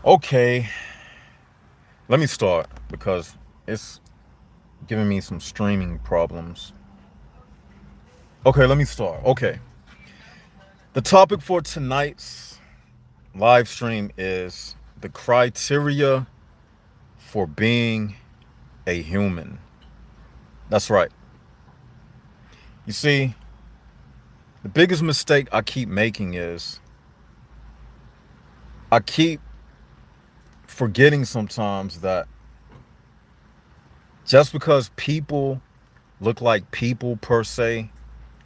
Okay, let me start because it's giving me some streaming problems. Okay, let me start. Okay, the topic for tonight's live stream is the criteria for being a human. That's right. You see, the biggest mistake I keep making is I keep forgetting sometimes that just because people look like people per se,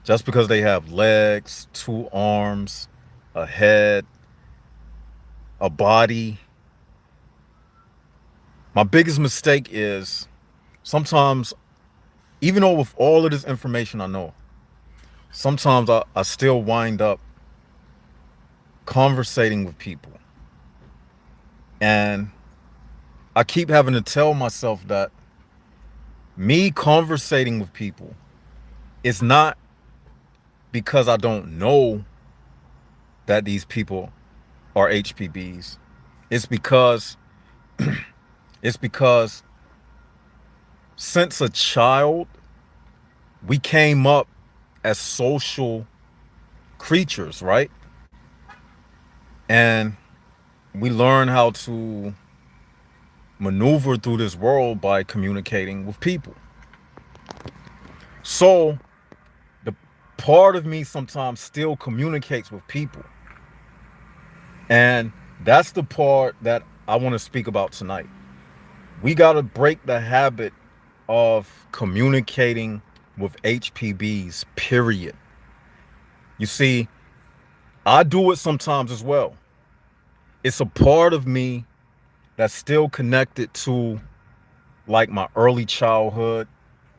just because they have legs, two arms, a head, a body, my biggest mistake is sometimes, even though with all of this information I know, sometimes I still wind up conversating with people. And I keep having to tell myself that me conversating with people is not because I don't know that these people are HPBs. It's because it's because since a child we came up as social creatures, right? And we learn how to maneuver through this world by communicating with people. So the part of me sometimes still communicates with people. And that's the part that I want to speak about tonight. We got to break the habit of communicating with HPBs, period. You see, I do it sometimes as well. It's a part of me that's still connected to like my early childhood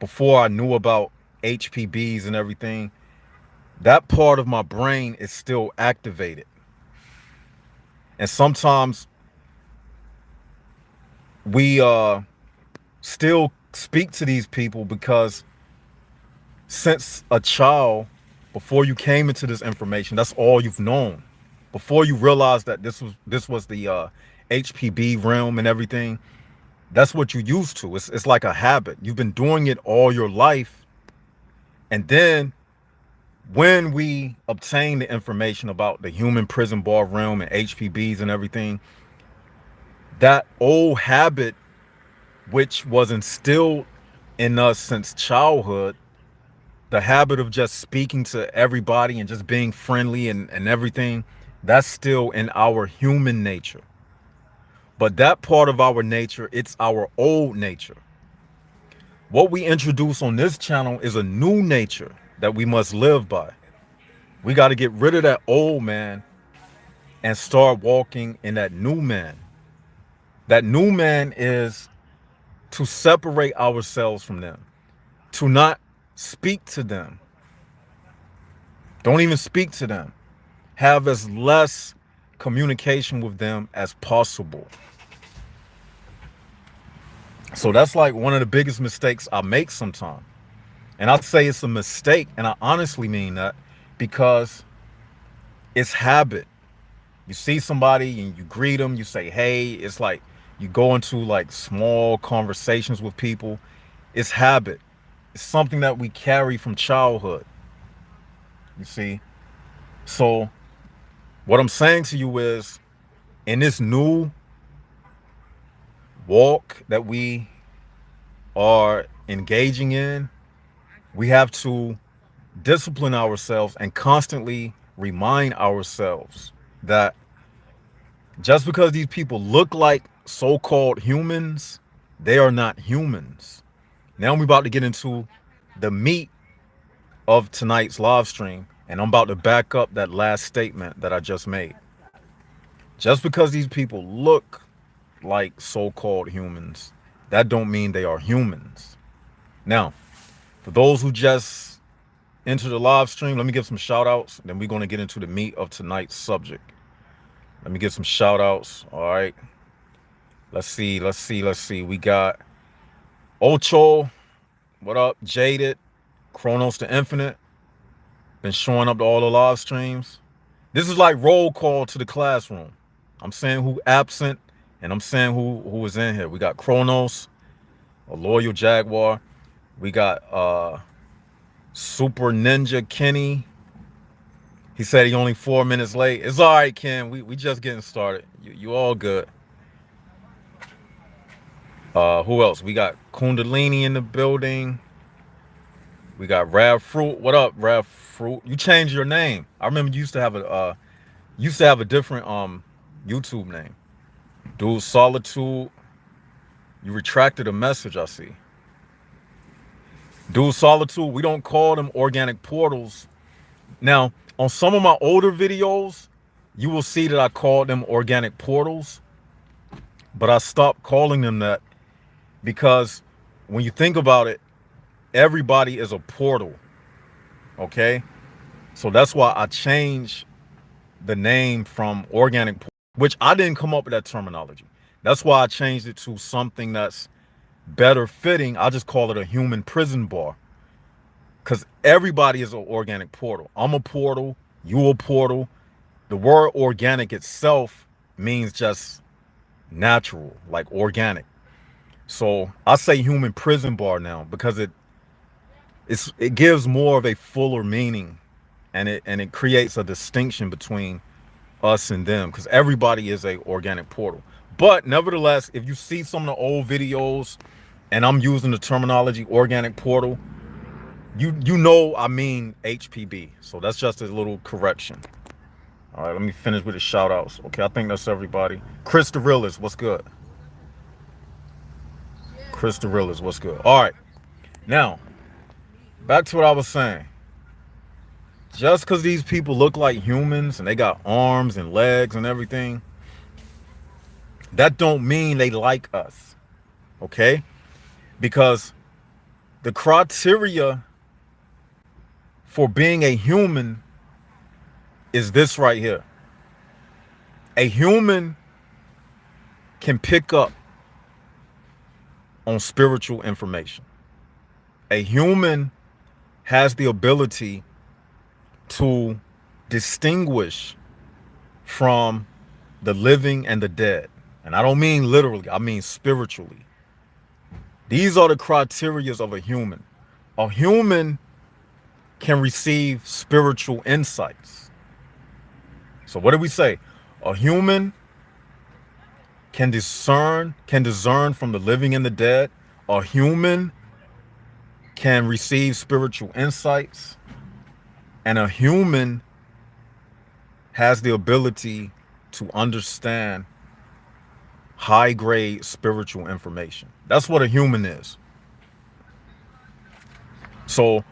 before I knew about HPBs and everything. That part of my brain is still activated. And sometimes we still speak to these people because since a child, before you came into this information, that's all you've known. Before you realized that this was the HPB realm and everything, that's what you used to. It's like a habit. You've been doing it all your life, and then when we obtain the information about the human prison bar realm and HPBs and everything, that old habit, which was instilled in us since childhood, the habit of just speaking to everybody and just being friendly and everything, that's still in our human nature. But that part of our nature, it's our old nature. What we introduce on this channel is a new nature that we must live by. We got to get rid of that old man and start walking in that new man. That new man is to separate ourselves from them, to not speak to them. Don't even speak to them. Have as less communication with them as possible. So that's like one of the biggest mistakes I make sometimes. And I say it's a mistake, and I honestly mean that because it's habit. You see somebody and you greet them, you say, hey, it's like you go into like small conversations with people. It's habit. It's something that we carry from childhood. You see? So what I'm saying to you is in this new walk that we are engaging in, we have to discipline ourselves and constantly remind ourselves that just because these people look like so-called humans, they are not humans. Now we're about to get into the meat of tonight's live stream, and I'm about to back up that last statement that I just made. Just because these people look like so-called humans, that don't mean they are humans. Now, for those who just entered the live stream, let me give some shout outs. Then we're going to get into the meat of tonight's subject. Let me get some shout outs. All right. Let's see. We got Ocho. What up? Jaded. Chronos the Infinite. Been showing up to all the live streams. This is like roll call to the classroom. I'm saying who absent And I'm saying who was in here. We got Kronos, a loyal Jaguar. We got Super Ninja Kenny. He said he only 4 minutes late. It's all right, Ken. We just getting started. You all good. Who else? We got Kundalini in the building. We got Rav Fruit. What up, Rav Fruit? You changed your name. I remember you used to have a different YouTube name. Dude Solitude. You retracted a message, I see. Dude Solitude, we don't call them organic portals. Now, on some of my older videos, you will see that I called them organic portals, but I stopped calling them that because when you think about it, everybody is a portal, okay? So that's why I changed the name from organic, which I didn't come up with that terminology. That's why I changed it to something that's better fitting. I just call it a human prison bar, because everybody is an organic portal. I'm a portal, you a portal. The word organic itself means just natural, like organic. So I say human prison bar now because it gives more of a fuller meaning, and it creates a distinction between us and them, because everybody is a organic portal. But nevertheless, if you see some of the old videos and I'm using the terminology organic portal, you know I mean HPB. So that's just a little correction. All right, let me finish with the shout outs. Okay, I think that's everybody. Chris the Realist, what's good? Chris the Realist, what's good? All right, now back to what I was saying. Just because these people look like humans and they got arms and legs and everything, that don't mean they like us, okay? Because the criteria for being a human is this right here. A human can pick up on spiritual information. A human has the ability to distinguish from the living and the dead. And I don't mean literally, I mean spiritually. These are the criterias of a human. A human can receive spiritual insights. So what did we say? A human can discern from the living and the dead. A human can receive spiritual insights. And a human has the ability to understand high-grade spiritual information. That's what a human is. So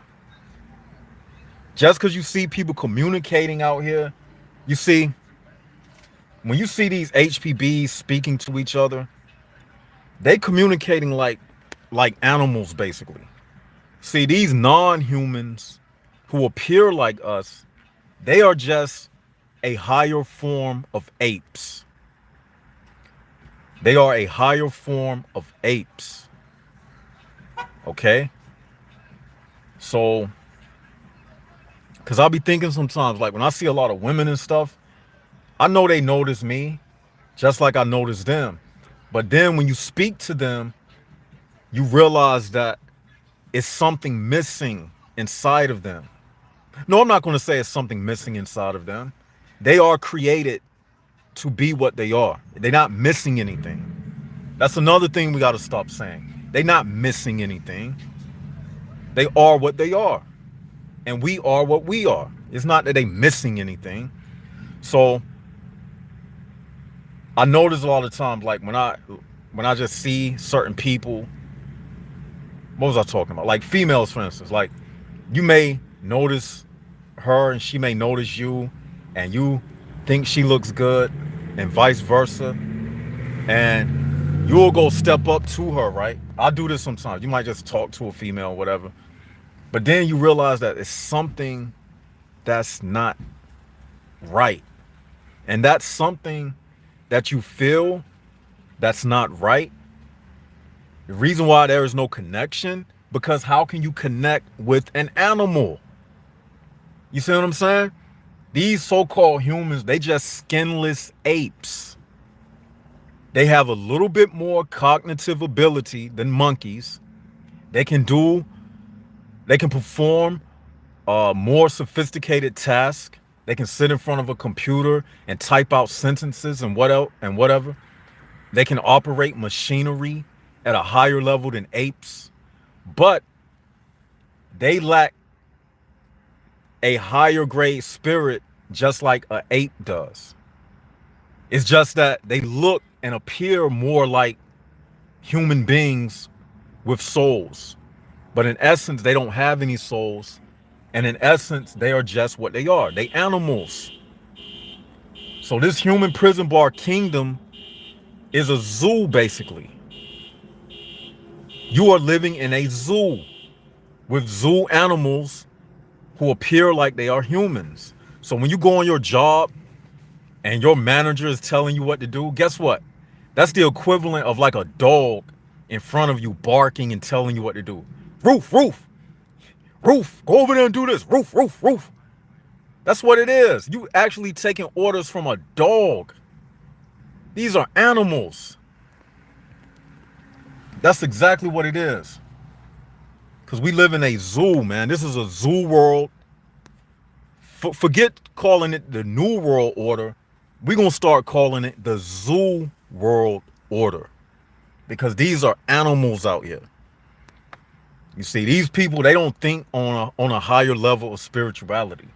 just because you see people communicating out here, you see, when you see these HPBs speaking to each other, they communicating like animals, basically. See, these non-humans who appear like us, they are just a higher form of apes. They are a higher form of apes. Okay? So, because I'll be thinking sometimes, like when I see a lot of women and stuff, I know they notice me just like I notice them. But then when you speak to them, you realize that it's something missing inside of them. No, I'm not going to say it's something missing inside of them. They are created to be what they are. They're not missing anything. That's another thing we got to stop saying. They're not missing anything. They are what they are. And we are what we are. It's not that they're missing anything. So I notice a lot of times, like when I just see certain people, what was I talking about? Like females, for instance, like you may notice her and she may notice you, and you think she looks good and vice versa, and you'll go step up to her, right? I do this sometimes. You might just talk to a female or whatever, but then you realize that it's something that's not right, and that's something that you feel that's not right. The reason why there is no connection, because how can you connect with an animal? You see what I'm saying? These so-called humans, they just skinless apes. They have a little bit more cognitive ability than monkeys. They can do, they can perform more sophisticated tasks. They can sit in front of a computer and type out sentences and what else and whatever. They can operate machinery at a higher level than apes, but they lack a higher grade spirit just like an ape does. It's just that they look and appear more like human beings with souls. But in essence, they don't have any souls. And in essence, they are just what they are. They animals. So this human prison bar kingdom is a zoo, basically. You are living in a zoo with zoo animals who appear like they are humans. So when you go on your job and your manager is telling you what to do, guess what? That's the equivalent of like a dog in front of you barking and telling you what to do. Roof, roof, roof, go over there and do this. Roof, roof, roof. That's what it is. You actually taking orders from a dog. These are animals. That's exactly what it is. Because we live in a zoo, man. This is a zoo world. Forget calling it the New World Order. We're going to start calling it the Zoo World Order. Because these are animals out here. You see, these people, they don't think on a higher level of spirituality.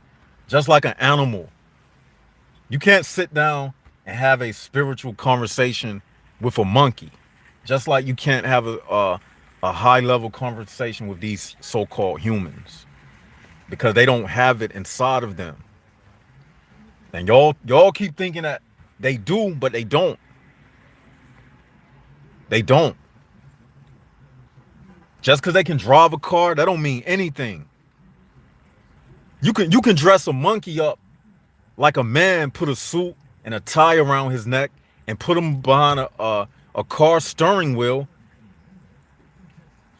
Just like an animal. You can't sit down and have a spiritual conversation with a monkey. Just like you can't have a high level conversation with these so-called humans. Because they don't have it inside of them. And y'all keep thinking that they do, but they don't. They don't. Just because they can drive a car, that don't mean anything. You can dress a monkey up like a man, put a suit and a tie around his neck and put him behind a car steering wheel.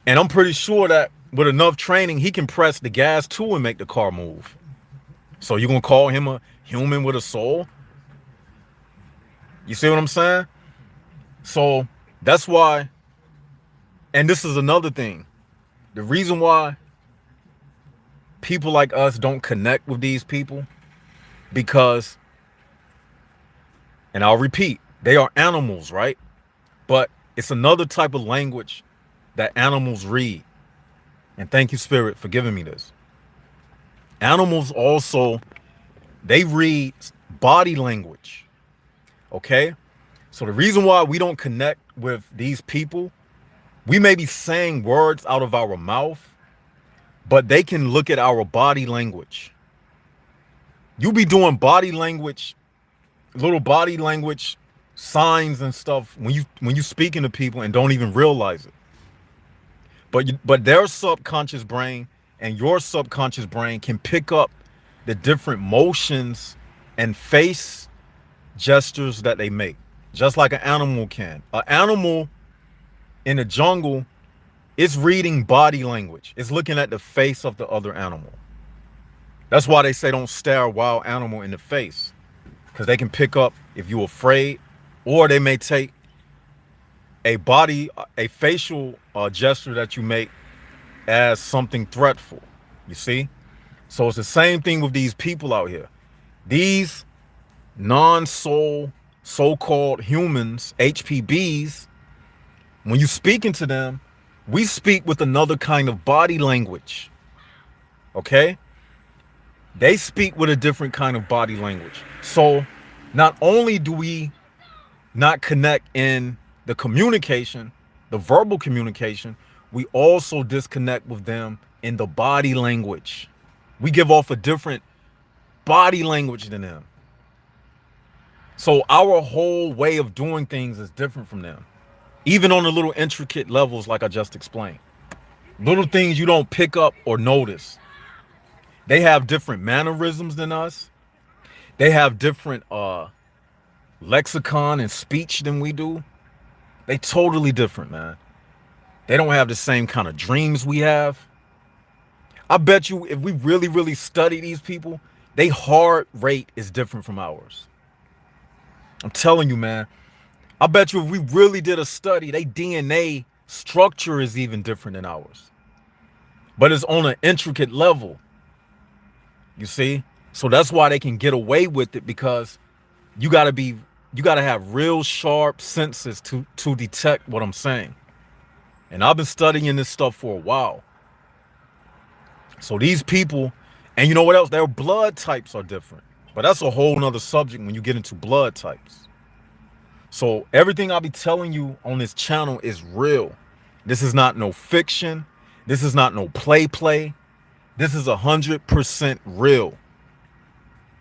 And I'm pretty sure that with enough training, he can press the gas too and make the car move. So you're going to call him a human with a soul? You see what I'm saying? So that's why, and this is another thing. The reason why people like us don't connect with these people, because, and I'll repeat, they are animals, right? But it's another type of language that animals read. And thank you, Spirit, for giving me this. Animals also, they read body language. Okay? So the reason why we don't connect with these people, we may be saying words out of our mouth, but they can look at our body language. You be doing body language, little body language signs and stuff when you speaking to people and don't even realize it. But their subconscious brain and your subconscious brain can pick up the different motions and face gestures that they make, just like an animal can. An animal in the jungle is reading body language. It's looking at the face of the other animal. That's why they say don't stare a wild animal in the face, because they can pick up if you're afraid, or they may take a facial gesture that you make as something threatful. You see? So it's the same thing with these people out here. These non-soul, so-called humans, HPBs, when you speaking to them, we speak with another kind of body language. Okay? They speak with a different kind of body language. So not only do we not connect in the communication, the verbal communication, we also disconnect with them in the body language. We give off a different body language than them. So our whole way of doing things is different from them. Even on the little intricate levels like I just explained. Little things you don't pick up or notice. They have different mannerisms than us. They have different lexicon and speech than we do. They totally different, man. They don't have the same kind of dreams we have. I bet you if we really, really study these people, their heart rate is different from ours. I'm telling you, man. I bet you if we really did a study, their DNA structure is even different than ours. But it's on an intricate level. You see? So that's why they can get away with it, because you gotta be you gotta have real sharp senses to detect what I'm saying. And I've been studying this stuff for a while. So these people, and you know what else? Their blood types are different. But that's a whole nother subject when you get into blood types. So everything I'll be telling you on this channel is real. This is not no fiction. This is not no play. This is 100% real.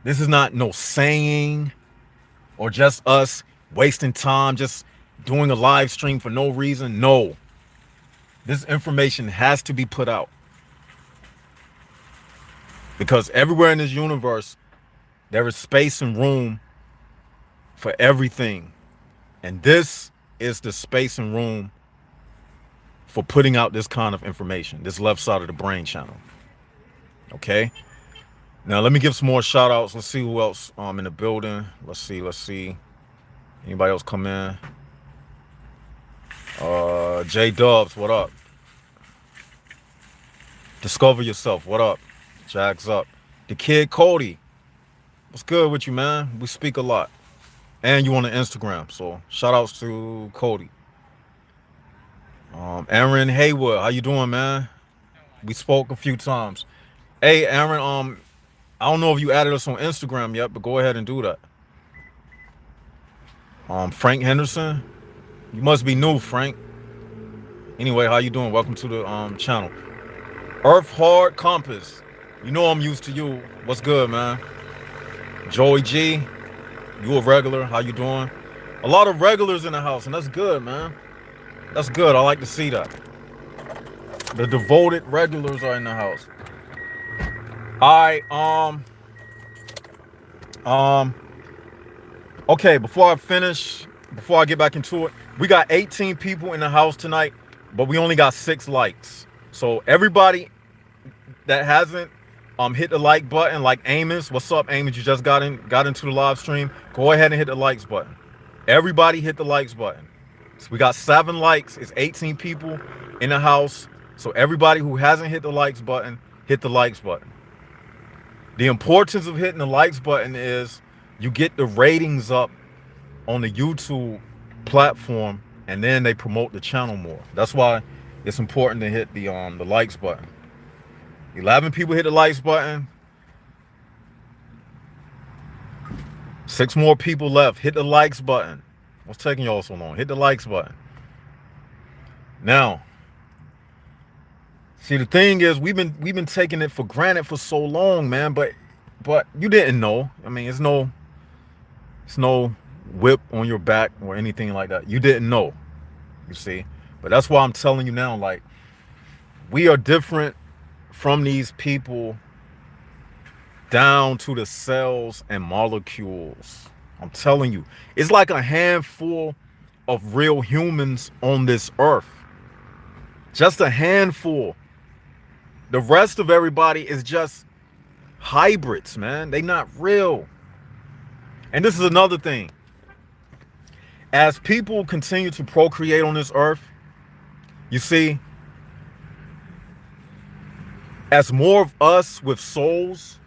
This is not no saying or just us wasting time just doing a live stream for no reason. No. This information has to be put out. Because everywhere in this universe, there is space and room for everything. And this is the space and room for putting out this kind of information, this left side of the brain channel. Okay? Now, let me give some more shout outs. Let's see who else in the building. Let's see. Anybody else come in? J Dubs, what up? Discover Yourself, what up? Jags up. The Kid Cody, what's good with you, man? We speak a lot. And you on the Instagram, so shout outs to Cody. Aaron Haywood, how you doing, man? We spoke a few times. Hey, Aaron, I don't know if you added us on Instagram yet, but go ahead and do that. Frank Henderson, you must be new, Frank. Anyway, how you doing? Welcome to the channel. Earth Hard Compass, you know I'm used to you. What's good, man? Joey G, you a regular? How you doing? A lot of regulars in the house, and that's good, man. That's good. I like to see that. The devoted regulars are in the house. All right. Okay, before I get back into it, we got 18 people in the house tonight, but we only got 6 likes. So everybody that hasn't hit the like button, like Amos, what's up, Amos? You just got into the live stream. Go ahead and hit the likes button. Everybody hit the likes button. So we got 7 likes. It's 18 people in the house. So everybody who hasn't hit the likes button, hit the likes button. The importance of hitting the likes button is you get the ratings up on the YouTube platform, and then they promote the channel more. That's why it's important to hit the likes button. 11 people hit the likes button. 6 more people left. Hit the likes button. What's taking y'all so long? Hit the likes button. Now, see, the thing is, we've been taking it for granted for so long, man. But you didn't know. I mean, it's no whip on your back or anything like that. You didn't know. You see, but that's why I'm telling you now. Like, we are different from these people down to the cells and molecules. I'm telling you, it's like a handful of real humans on this earth. Just a handful. The rest of everybody is just hybrids, man. They not real. And this is another thing. As people continue to procreate on this earth, you see, as more of us with souls,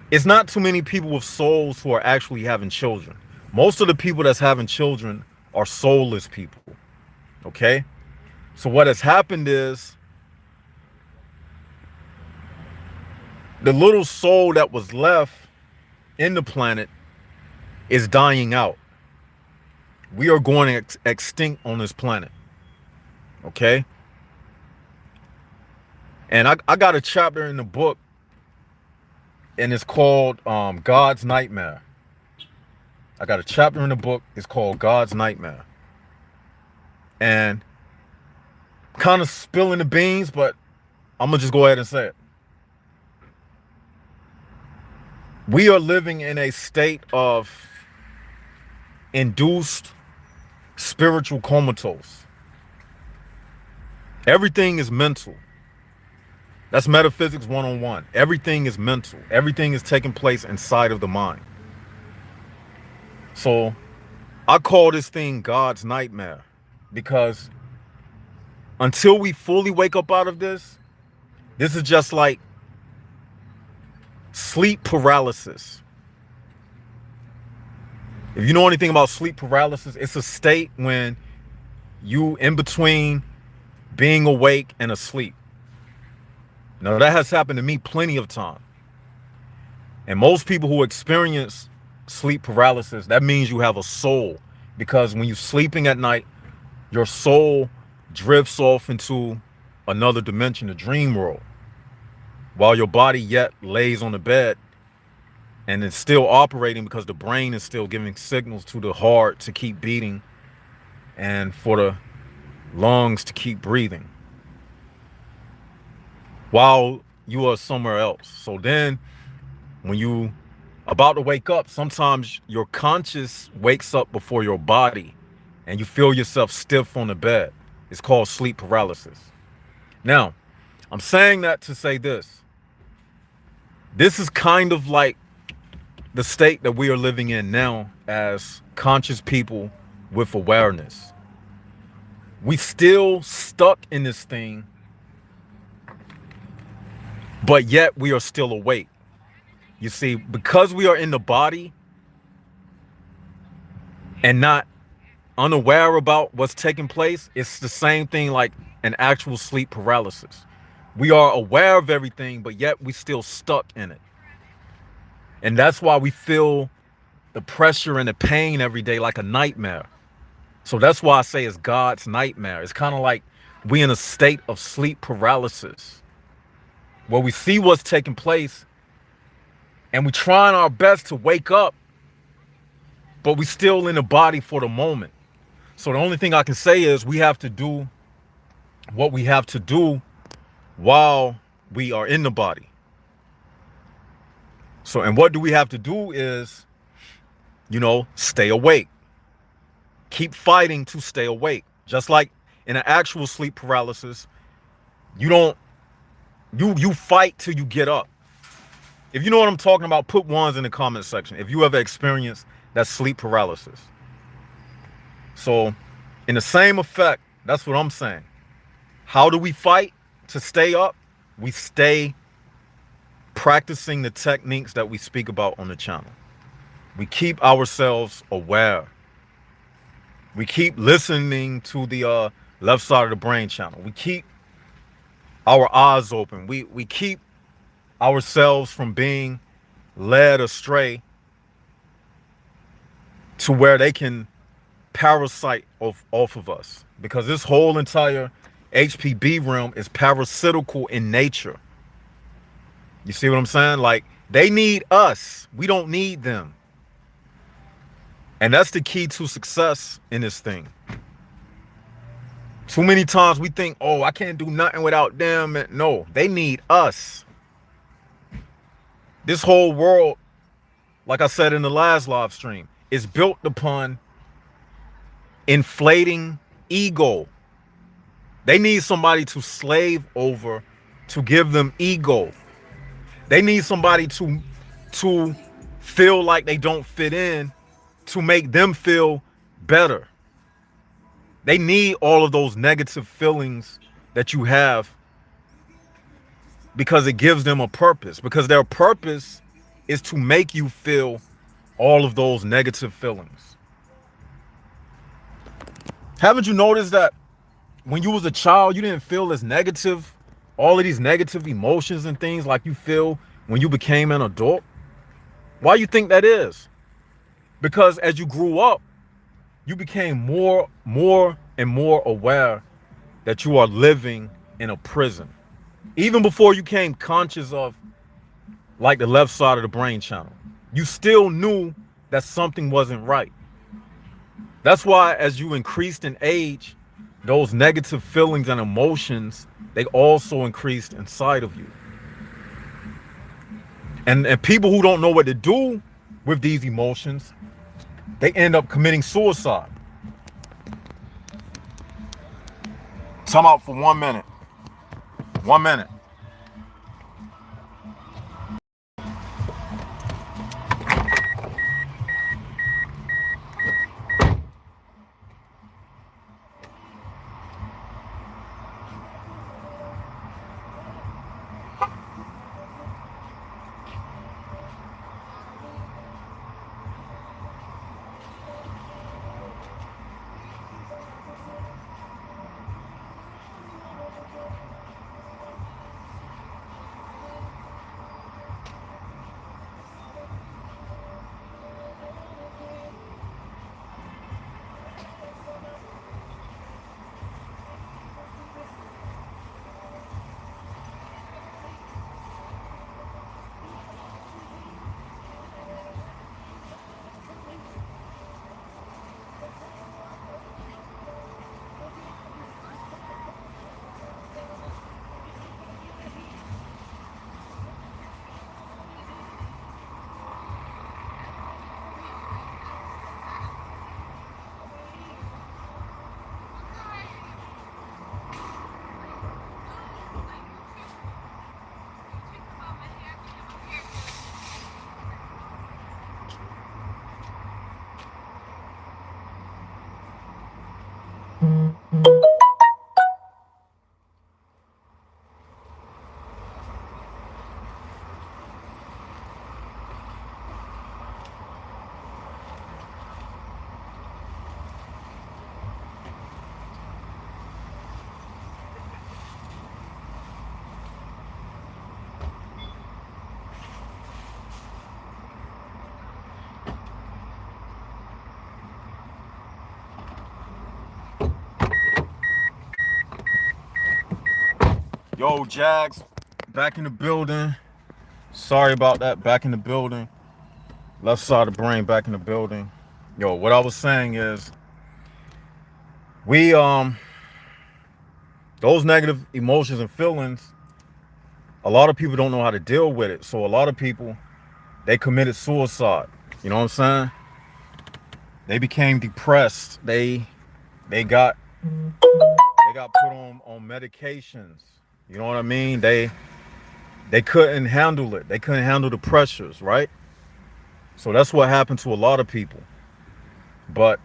it's not too many people with souls who are actually having children. Most of the people that's having children are soulless people. Okay? So what has happened is the little soul that was left in the planet is dying out. We are going extinct on this planet. Okay? And I got a chapter in the book, and it's called God's Nightmare. I got a chapter in the book. It's called God's Nightmare. And kind of spilling the beans, but I'm going to just go ahead and say it. We are living in a state of induced spiritual comatose. Everything is mental. That's metaphysics 101. Everything is mental. Everything is taking place inside of the mind. So I call this thing God's nightmare, because until we fully wake up out of this is just like sleep paralysis. If you know anything about sleep paralysis, it's a state when you in between being awake and asleep. Now, that has happened to me plenty of times. And most people who experience sleep paralysis, that means you have a soul. Because when you're sleeping at night, your soul drifts off into another dimension, the dream world, while your body yet lays on the bed and it's still operating, because the brain is still giving signals to the heart to keep beating and for the lungs to keep breathing while you are somewhere else. So then when you about to wake up, sometimes your conscious wakes up before your body and you feel yourself stiff on the bed. It's called sleep paralysis. Now, I'm saying that to say this. This is kind of like the state that we are living in now as conscious people with awareness. We still stuck in this thing, but yet we are still awake. You see, because we are in the body and not unaware about what's taking place, it's the same thing like an actual sleep paralysis. We are aware of everything, but yet we still stuck in it. And that's why we feel the pressure and the pain every day like a nightmare. So that's why I say it's God's nightmare. It's kind of like we in a state of sleep paralysis where we see what's taking place and we trying our best to wake up, but we still in the body for the moment. So the only thing I can say is we have to do what we have to do while we are in the body. So, and what do we have to do is, stay awake. Keep fighting to stay awake. Just like in an actual sleep paralysis, you fight till you get up. If you know what I'm talking about, put ones in the comment section if you ever experienced that sleep paralysis. So in the same effect, that's what I'm saying. How do we fight to stay up? We stay practicing the techniques that we speak about on the channel. We keep ourselves aware. We keep listening to the left side of the brain channel. We keep our eyes open. We keep ourselves from being led astray to where they can parasite off of us, because this whole entire HPB realm is parasitical in nature. You see what I'm saying? Like, they need us. We don't need them. And that's the key to success in this thing. Too many times we think, oh, I can't do nothing without them. No, they need us. This whole world, like I said in the last live stream, is built upon inflating ego. They need somebody to slave over, to give them ego. They need somebody to feel like they don't fit in, to make them feel better. They need all of those negative feelings that you have, because it gives them a purpose, because their purpose is to make you feel all of those negative feelings. Haven't you noticed that when you was a child, you didn't feel as negative, all of these negative emotions and things like you feel when you became an adult? Why you think that is? Because as you grew up, you became more and more aware that you are living in a prison. Even before you came conscious of, like, the left side of the brain channel, you still knew that something wasn't right. That's why as you increased in age, those negative feelings and emotions, they also increased inside of you. And people who don't know what to do with these emotions, they end up committing suicide. Time out for 1 minute. 1 minute. Yo, Jags, back in the building. Sorry about that. Back in the building. Left side of the brain back in the building. Yo, what I was saying is we those negative emotions and feelings, a lot of people don't know how to deal with it. So a lot of people, they committed suicide. You know what I'm saying? They became depressed. They got put on medications. You know what I mean? They couldn't handle it. They couldn't handle the pressures, right? So that's what happened to a lot of people. But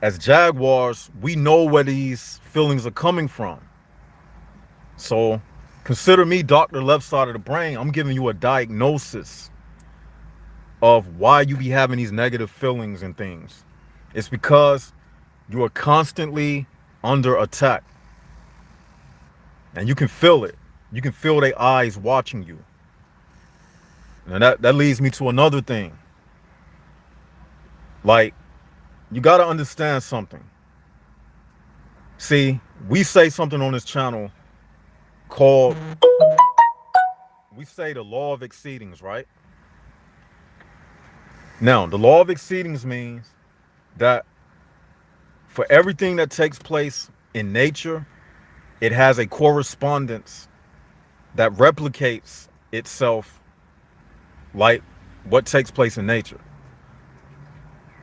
as Jaguars, we know where these feelings are coming from. So consider me Dr. Left Side of the Brain. I'm giving you a diagnosis of why you be having these negative feelings and things. It's because you are constantly under attack. And you can feel it. You can feel their eyes watching you. And that leads me to another thing. Like, you got to understand something. See, we say something on this channel called, we say the law of exceedings, right? Now, the law of exceedings means that for everything that takes place in nature, it has a correspondence that replicates itself like what takes place in nature.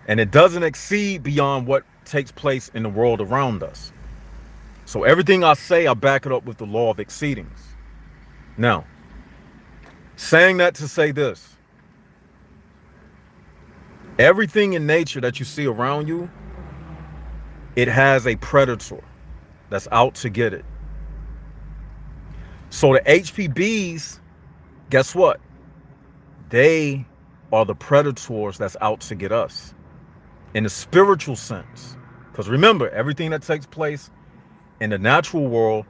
And it doesn't exceed beyond what takes place in the world around us. So everything I say, I back it up with the law of exceedings. Now, saying that to say this, everything in nature that you see around you, it has a predator that's out to get it. So the HPBs, guess what? They are the predators that's out to get us in the spiritual sense. Because remember, everything that takes place in the natural world,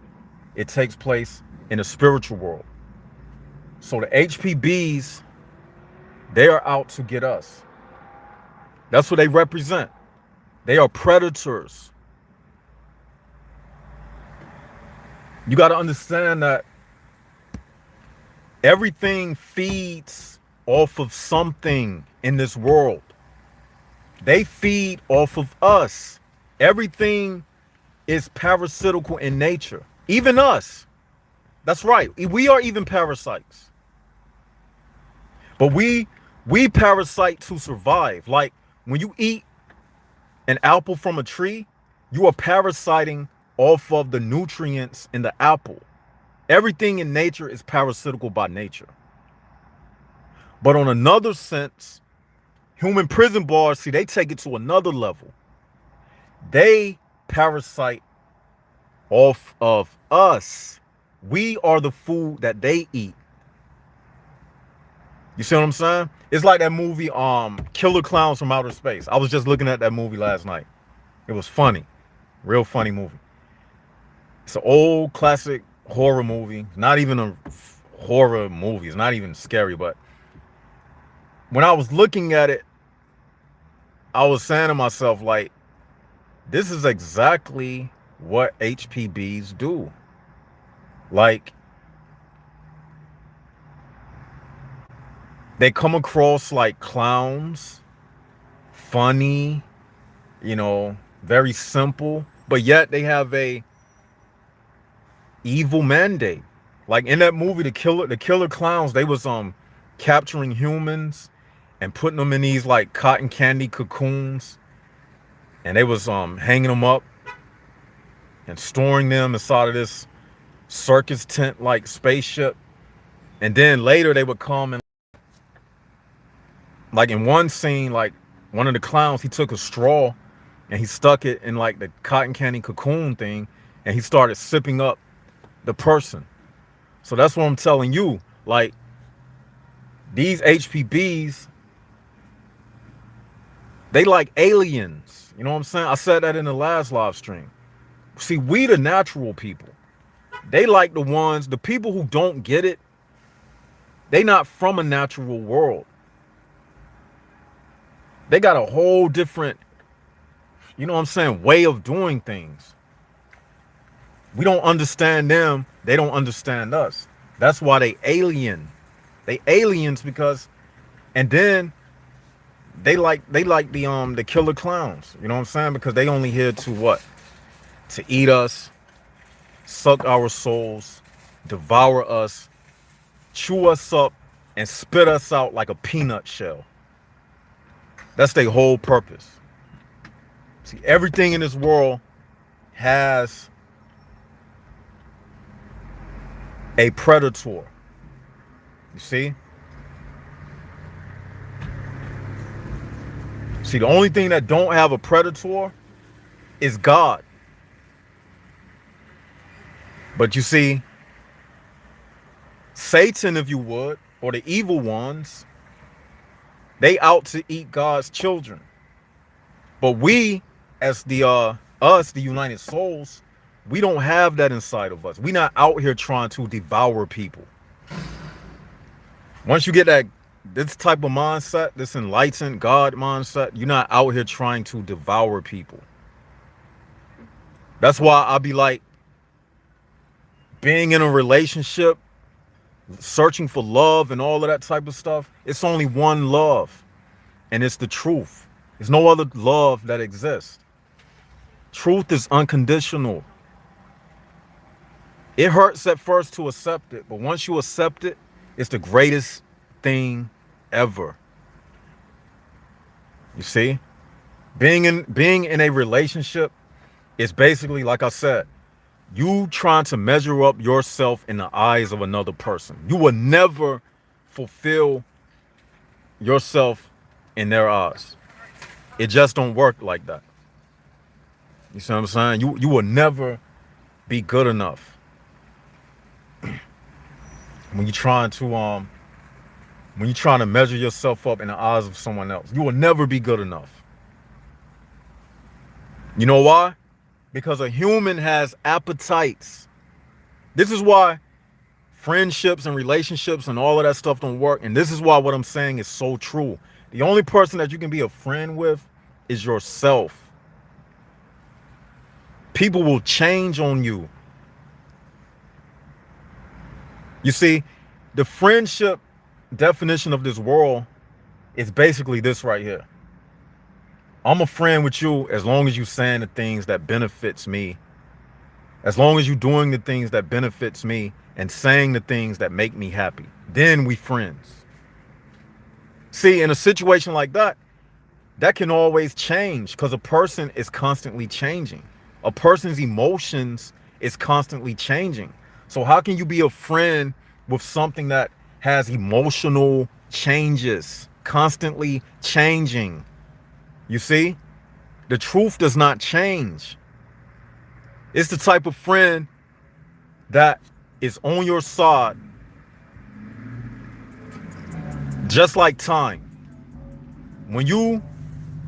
it takes place in the spiritual world. So the HPBs, they are out to get us. That's what they represent. They are predators. You got to understand that everything feeds off of something in this world. They feed off of us. Everything is parasitical in nature. Even us. That's right. We are even parasites. But we parasite to survive. Like when you eat an apple from a tree, you are parasiting off of the nutrients in the apple. Everything in nature is parasitical by nature. But on another sense, human prison bars, see, they take it to another level. They parasite off of us. We are the food that they eat. You see what I'm saying? It's like that movie, Killer Clowns from Outer Space. I was just looking at that movie last night. It was funny. Real funny movie. It's an old classic horror movie. Not even a horror movie. It's not even scary, but when I was looking at it, I was saying to myself, like, this is exactly what HPBs do. Like, they come across like clowns, funny, you know, very simple, but yet they have a evil mandate. Like in that movie, the killer clowns, they was capturing humans and putting them in these like cotton candy cocoons, and they was hanging them up and storing them inside of this circus tent like spaceship. And then later they would come and, like in one scene, like one of the clowns, he took a straw and he stuck it in like the cotton candy cocoon thing, and he started sipping up the person. So that's what I'm telling you. Like, these HPBs, they like aliens. You know what I'm saying? I said that in the last live stream. See, we the natural people. They like the people who don't get it. They not from a natural world. They got a whole different, you know what I'm saying, way of doing things. We don't understand them. They don't understand us. That's why they alien. They aliens because, and then they like the killer clowns. You know what I'm saying? Because they only here to what? To eat us, suck our souls, devour us, chew us up, and spit us out like a peanut shell. That's their whole purpose. See, everything in this world has a predator. You see? See, the only thing that don't have a predator is God. But you see, Satan, if you would, or the evil ones, they out to eat God's children. But we, as the united souls, we don't have that inside of us. We're not out here trying to devour people. Once you get this type of mindset, this enlightened God mindset, you're not out here trying to devour people. That's why I'll be like, being in a relationship, searching for love and all of that type of stuff, it's only one love, and it's the truth. There's no other love that exists. Truth is unconditional. It hurts at first to accept it, but once you accept it, it's the greatest thing ever. You see? Being in a relationship is basically, like I said, you trying to measure up yourself in the eyes of another person. You will never fulfill yourself in their eyes. It just don't work like that. You see what I'm saying? You will never be good enough when you're trying to measure yourself up in the eyes of someone else. You will never be good enough. You know why? Because a human has appetites. This is why friendships and relationships and all of that stuff don't work. And this is why what I'm saying is so true. The only person that you can be a friend with is yourself. People will change on you. You see, the friendship definition of this world is basically this right here. I'm a friend with you as long as you saying the things that benefits me. As long as you doing the things that benefits me and saying the things that make me happy. Then we friends. See, in a situation like that, that can always change because a person is constantly changing. A person's emotions is constantly changing. So how can you be a friend with something that has emotional changes, constantly changing? You see, the truth does not change. It's the type of friend that is on your side, just like time. When you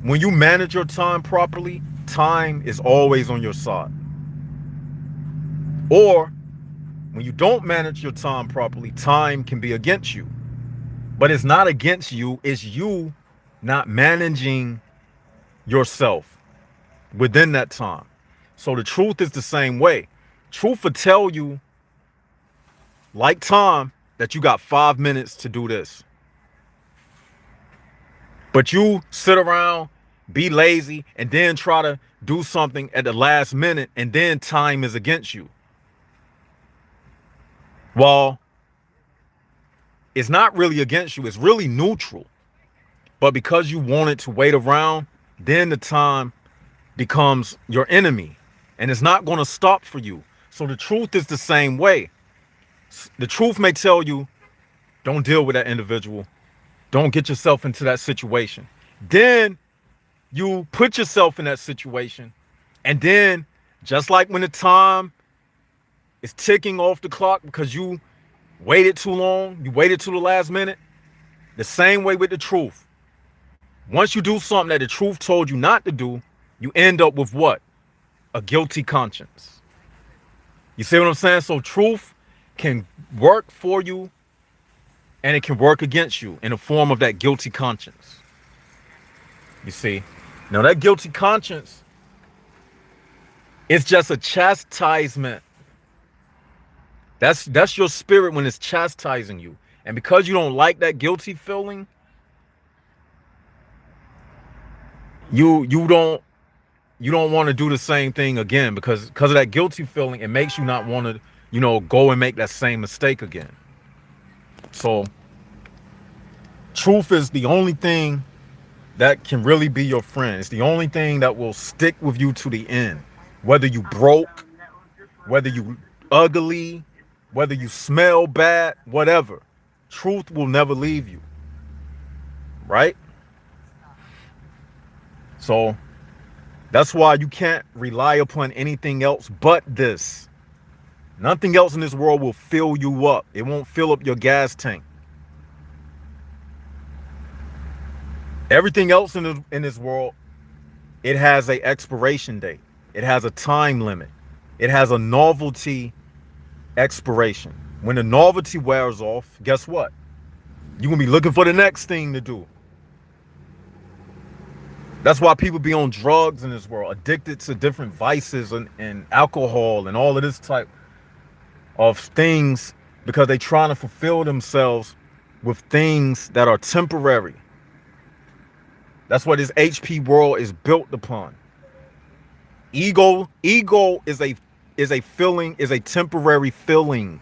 manage your time properly, time is always on your side. Or when you don't manage your time properly, time can be against you. But it's not against you, it's you not managing yourself within that time. So the truth is the same way. Truth will tell you, like time, that you got 5 minutes to do this. But you sit around, be lazy, and then try to do something at the last minute, and then time is against you. Well, it's not really against you, it's really neutral. But because you wanted to wait around, then the time becomes your enemy, and it's not going to stop for you. So the truth is the same way. The truth may tell you, don't deal with that individual. Don't get yourself into that situation. Then you put yourself in that situation, and then just like when the time is ticking off the clock because you waited too long, you waited to the last minute, the same way with the truth. Once you do something that the truth told you not to do, you end up with what? A guilty conscience. You see what I'm saying? So truth can work for you and it can work against you in the form of that guilty conscience. You see? Now that guilty conscience is just a chastisement That's your spirit when it's chastising you. And because you don't like that guilty feeling, you don't want to do the same thing again because of that guilty feeling. It makes you not want to, go and make that same mistake again. So truth is the only thing that can really be your friend. It's the only thing that will stick with you to the end. Whether you broke, whether you ugly, whether you smell bad, whatever. Truth will never leave you. Right? So that's why you can't rely upon anything else but this. Nothing else in this world will fill you up. It won't fill up your gas tank. Everything else in this world, it has a expiration date. It has a time limit. It has a novelty expiration. When the novelty wears off, guess what? You're going to be looking for the next thing to do. That's why people be on drugs in this world, addicted to different vices and alcohol and all of this type of things, because they trying to fulfill themselves with things that are temporary. That's what this HP world is built upon. Ego is a feeling, is a temporary feeling.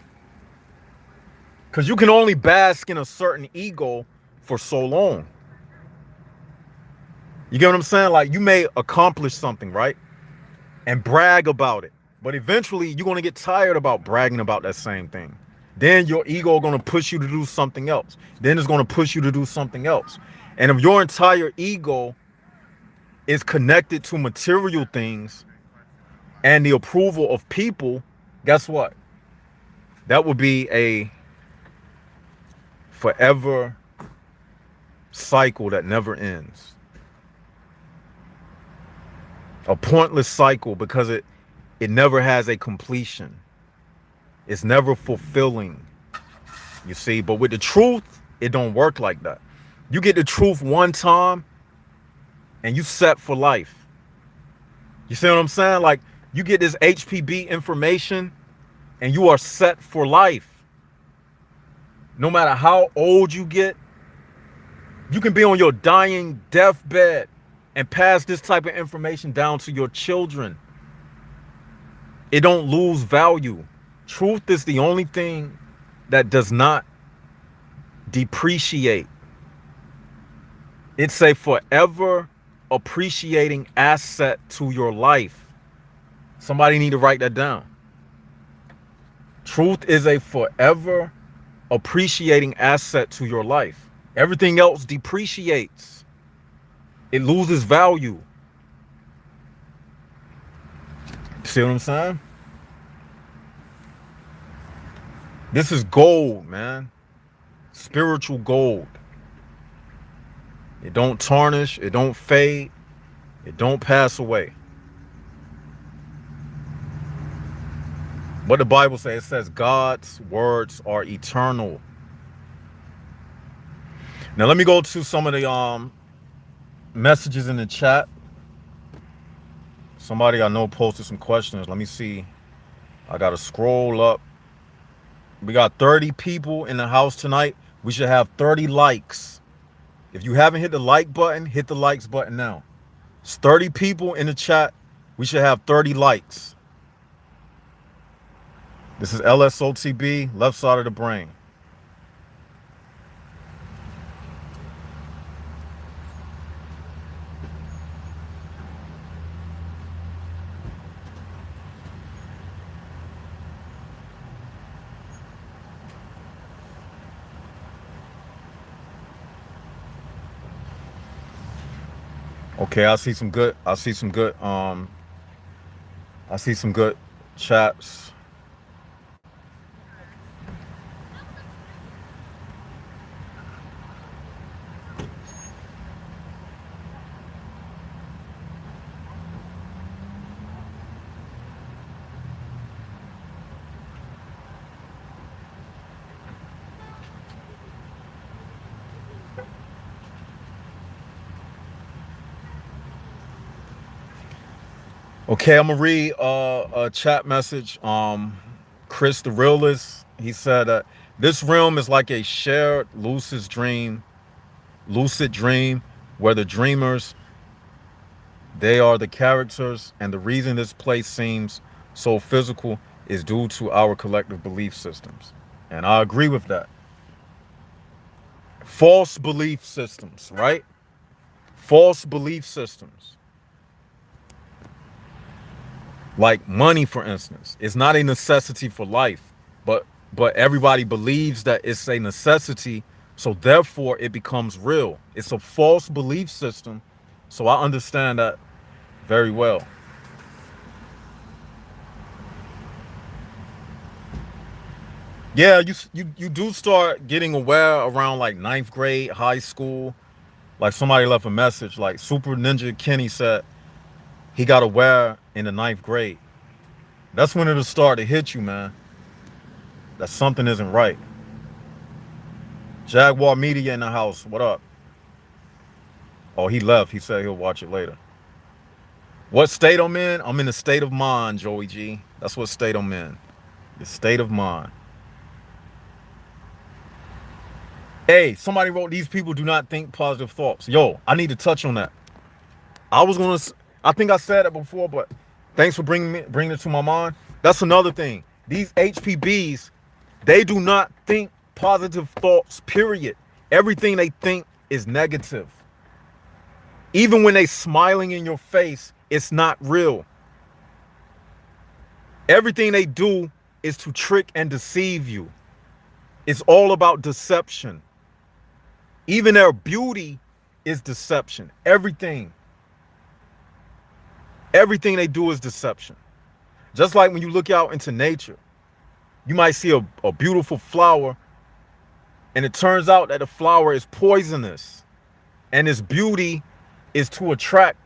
Because you can only bask in a certain ego for so long. You get what I'm saying? Like, you may accomplish something, right? And brag about it. But eventually, you're going to get tired about bragging about that same thing. Then your ego is going to push you to do something else. Then it's going to push you to do something else. And if your entire ego is connected to material things and the approval of people, guess what? That would be a forever cycle that never ends. A pointless cycle, because it never has a completion. It's never fulfilling, you see. But with the truth, it don't work like that. You get the truth one time and you set for life. You see what I'm saying? Like, you get this HPB information and you are set for life. No matter how old you get, you can be on your dying deathbed and pass this type of information down to your children. It don't lose value. Truth is the only thing that does not depreciate. It's a forever appreciating asset to your life. Somebody need to write that down. Truth is a forever appreciating asset to your life. Everything else depreciates. It loses value. See what I'm saying? This is gold, man. Spiritual gold. It don't tarnish. It don't fade. It don't pass away. What the Bible says, it says God's words are eternal. Now let me go to some of the messages in the chat. Somebody I know posted some questions. Let me see. I gotta scroll up. We got 30 people in the house tonight. We should have 30 likes. If you haven't hit the like button, hit the likes button now. It's 30 people in the chat. We should have 30 likes. This is LSOTB, left side of the brain. Okay, I see some good chats. Okay, I'm gonna read a chat message. Chris the Realist, he said that this realm is like a shared lucid dream, where the dreamers, they are the characters, and the reason this place seems so physical is due to our collective belief systems. And I agree with that. False belief systems, right? False belief systems. Like money, for instance, is not a necessity for life, but everybody believes that it's a necessity, so therefore it becomes real. It's a false belief system. So I understand that very well. Yeah, you do start getting aware around like ninth grade, high school. Like somebody left a message, like Super Ninja Kenny said he got aware in the ninth grade. That's when it'll start to hit you, man. That something isn't right. Jaguar Media in the house. What up? Oh, he left. He said he'll watch it later. What state I'm in? I'm in the state of mind, Joey G. That's what state I'm in. The state of mind. Hey, somebody wrote, these people do not think positive thoughts. Yo, I need to touch on that. I think I said it before, but thanks for bringing it to my mind. That's another thing. These HPBs, they do not think positive thoughts, period. Everything they think is negative. Even when they smiling in your face, it's not real. Everything they do is to trick and deceive you. It's all about deception. Even their beauty is deception. Everything they do is deception. Just like when you look out into nature, you might see a beautiful flower, and it turns out that the flower is poisonous, and its beauty is to attract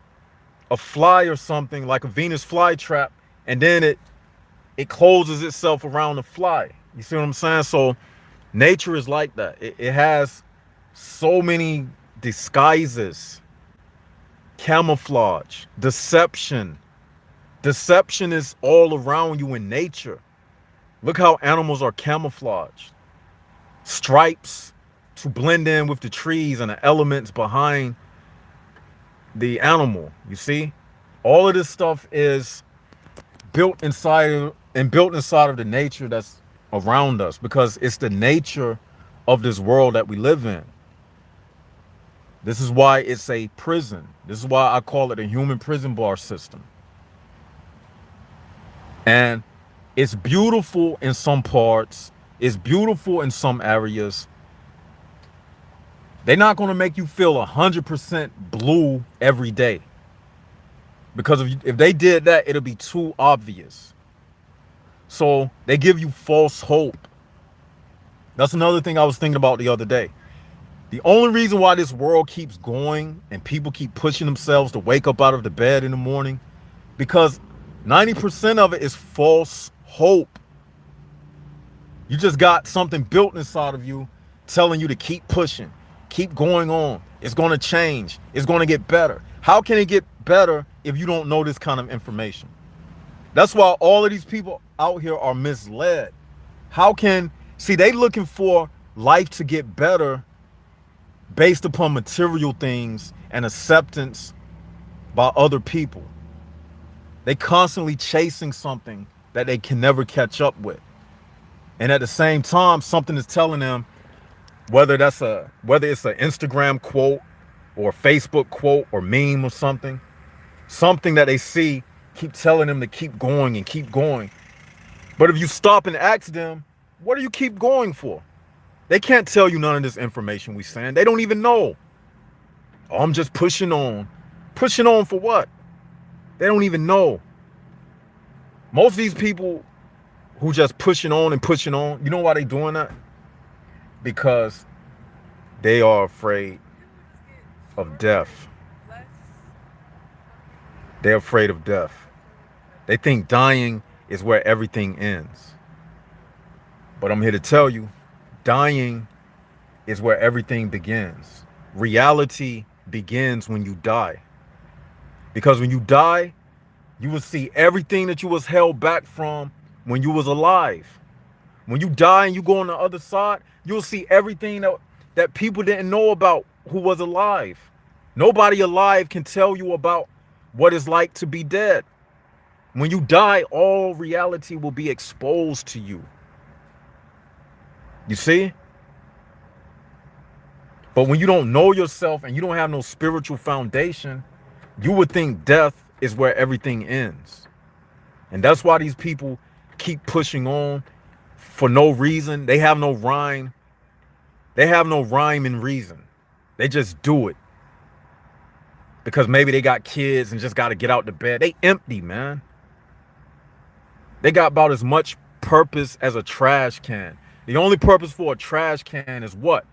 a fly or something like a Venus flytrap, and then it closes itself around the fly. You see what I'm saying? So nature is like that. It has so many disguises, camouflage, deception. Deception is all around you in nature. Look how animals are camouflaged. Stripes to blend in with the trees and the elements behind the animal. You see? All of this stuff is built inside of the nature that's around us, because it's the nature of this world that we live in. This is why it's a prison. This is why I call it a human prison bar system. And it's beautiful in some parts. It's beautiful in some areas. They're not going to make you feel 100% blue every day. Because if they did that, it'll be too obvious. So they give you false hope. That's another thing I was thinking about the other day. The only reason why this world keeps going and people keep pushing themselves to wake up out of the bed in the morning, because 90% of it is false hope. You just got something built inside of you telling you to keep pushing, keep going on. It's going to change. It's going to get better. How can it get better if you don't know this kind of information? That's why all of these people out here are misled. They looking for life to get better based upon material things and acceptance by other people. They constantly chasing something that they can never catch up with. And at the same time, something is telling them, whether it's an Instagram quote or a Facebook quote or meme or something that they see, keep telling them to keep going and keep going. But if you stop and ask them, what do you keep going for? They can't tell you none of this information we saying. They don't even know. Oh, I'm just pushing on. Pushing on for what? They don't even know. Most of these people who just pushing on, you know why they doing that? Because they are afraid of death. They're afraid of death. They think dying is where everything ends. But I'm here to tell you, dying is where everything begins. Reality begins when you die. Because when you die, you will see everything that you was held back from when you was alive. When you die and you go on the other side, you'll see everything that people didn't know about who was alive. Nobody alive can tell you about what it's like to be dead. When you die, all reality will be exposed to you. You see? But when you don't know yourself and you don't have no spiritual foundation, you would think death is where everything ends. And that's why these people keep pushing on for no reason. They have no rhyme. They have no rhyme and reason. They just do it. Because maybe they got kids and just got to get out the bed. They empty, man. They got about as much purpose as a trash can. The only purpose for a trash can is what?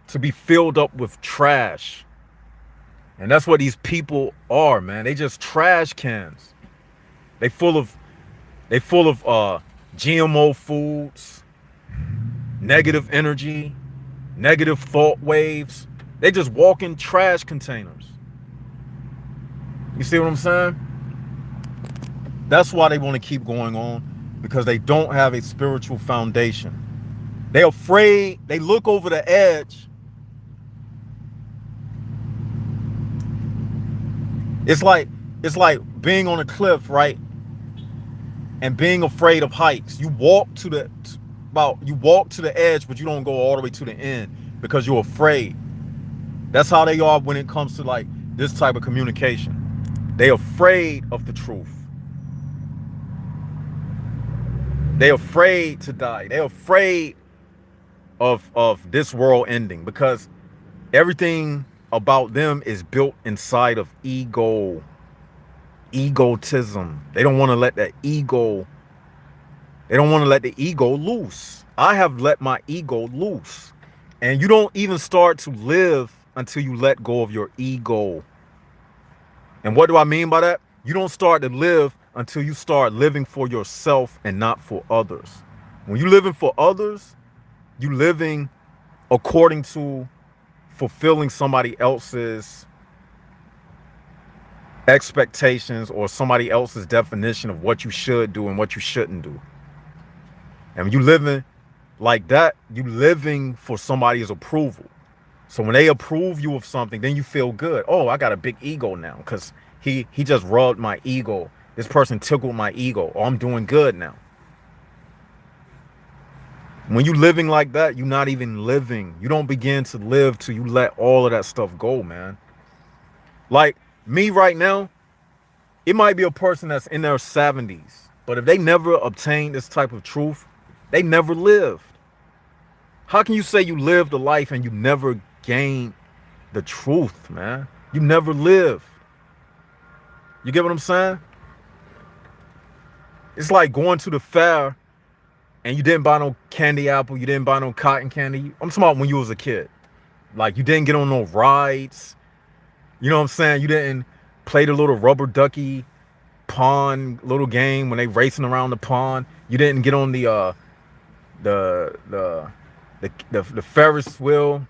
To be filled up with trash. And that's what these people are, man. They just trash cans. They full of GMO foods, negative energy, negative thought waves. They just walk in trash containers. You see what I'm saying? That's why they want to keep going on, because they don't have a spiritual foundation. They're afraid. They look over the edge. It's like being on a cliff, right? And being afraid of heights. You walk to the edge, but you don't go all the way to the end because you're afraid. That's how they are when it comes to like this type of communication. They're afraid of the truth. They're afraid to die. They're afraid of this world ending, because everything about them is built inside of egotism. They don't want to let the ego loose. I have let my ego loose. And you don't even start to live until you let go of your ego. And what do I mean by that? You don't start to live until you start living for yourself and not for others. When you're living for others, you're living according to fulfilling somebody else's expectations or somebody else's definition of what you should do and what you shouldn't do. And when you living like that, you living for somebody's approval. So when they approve you of something, then you feel good. Oh, I got a big ego now because he just rubbed my ego. This person tickled my ego. Oh, I'm doing good now. When you living like that, you're not even living. You don't begin to live till you let all of that stuff go, man. Like me right now, it might be a person that's in their 70s, but if they never obtained this type of truth, they never lived. How can you say you lived a life and you never gained the truth, man? You never lived. You get what I'm saying? It's like going to the fair and you didn't buy no candy apple, you didn't buy no cotton candy. I'm talking about when you was a kid. Like you didn't get on no rides. You know what I'm saying? You didn't play the little rubber ducky pond little game when they racing around the pond. You didn't get on the Ferris wheel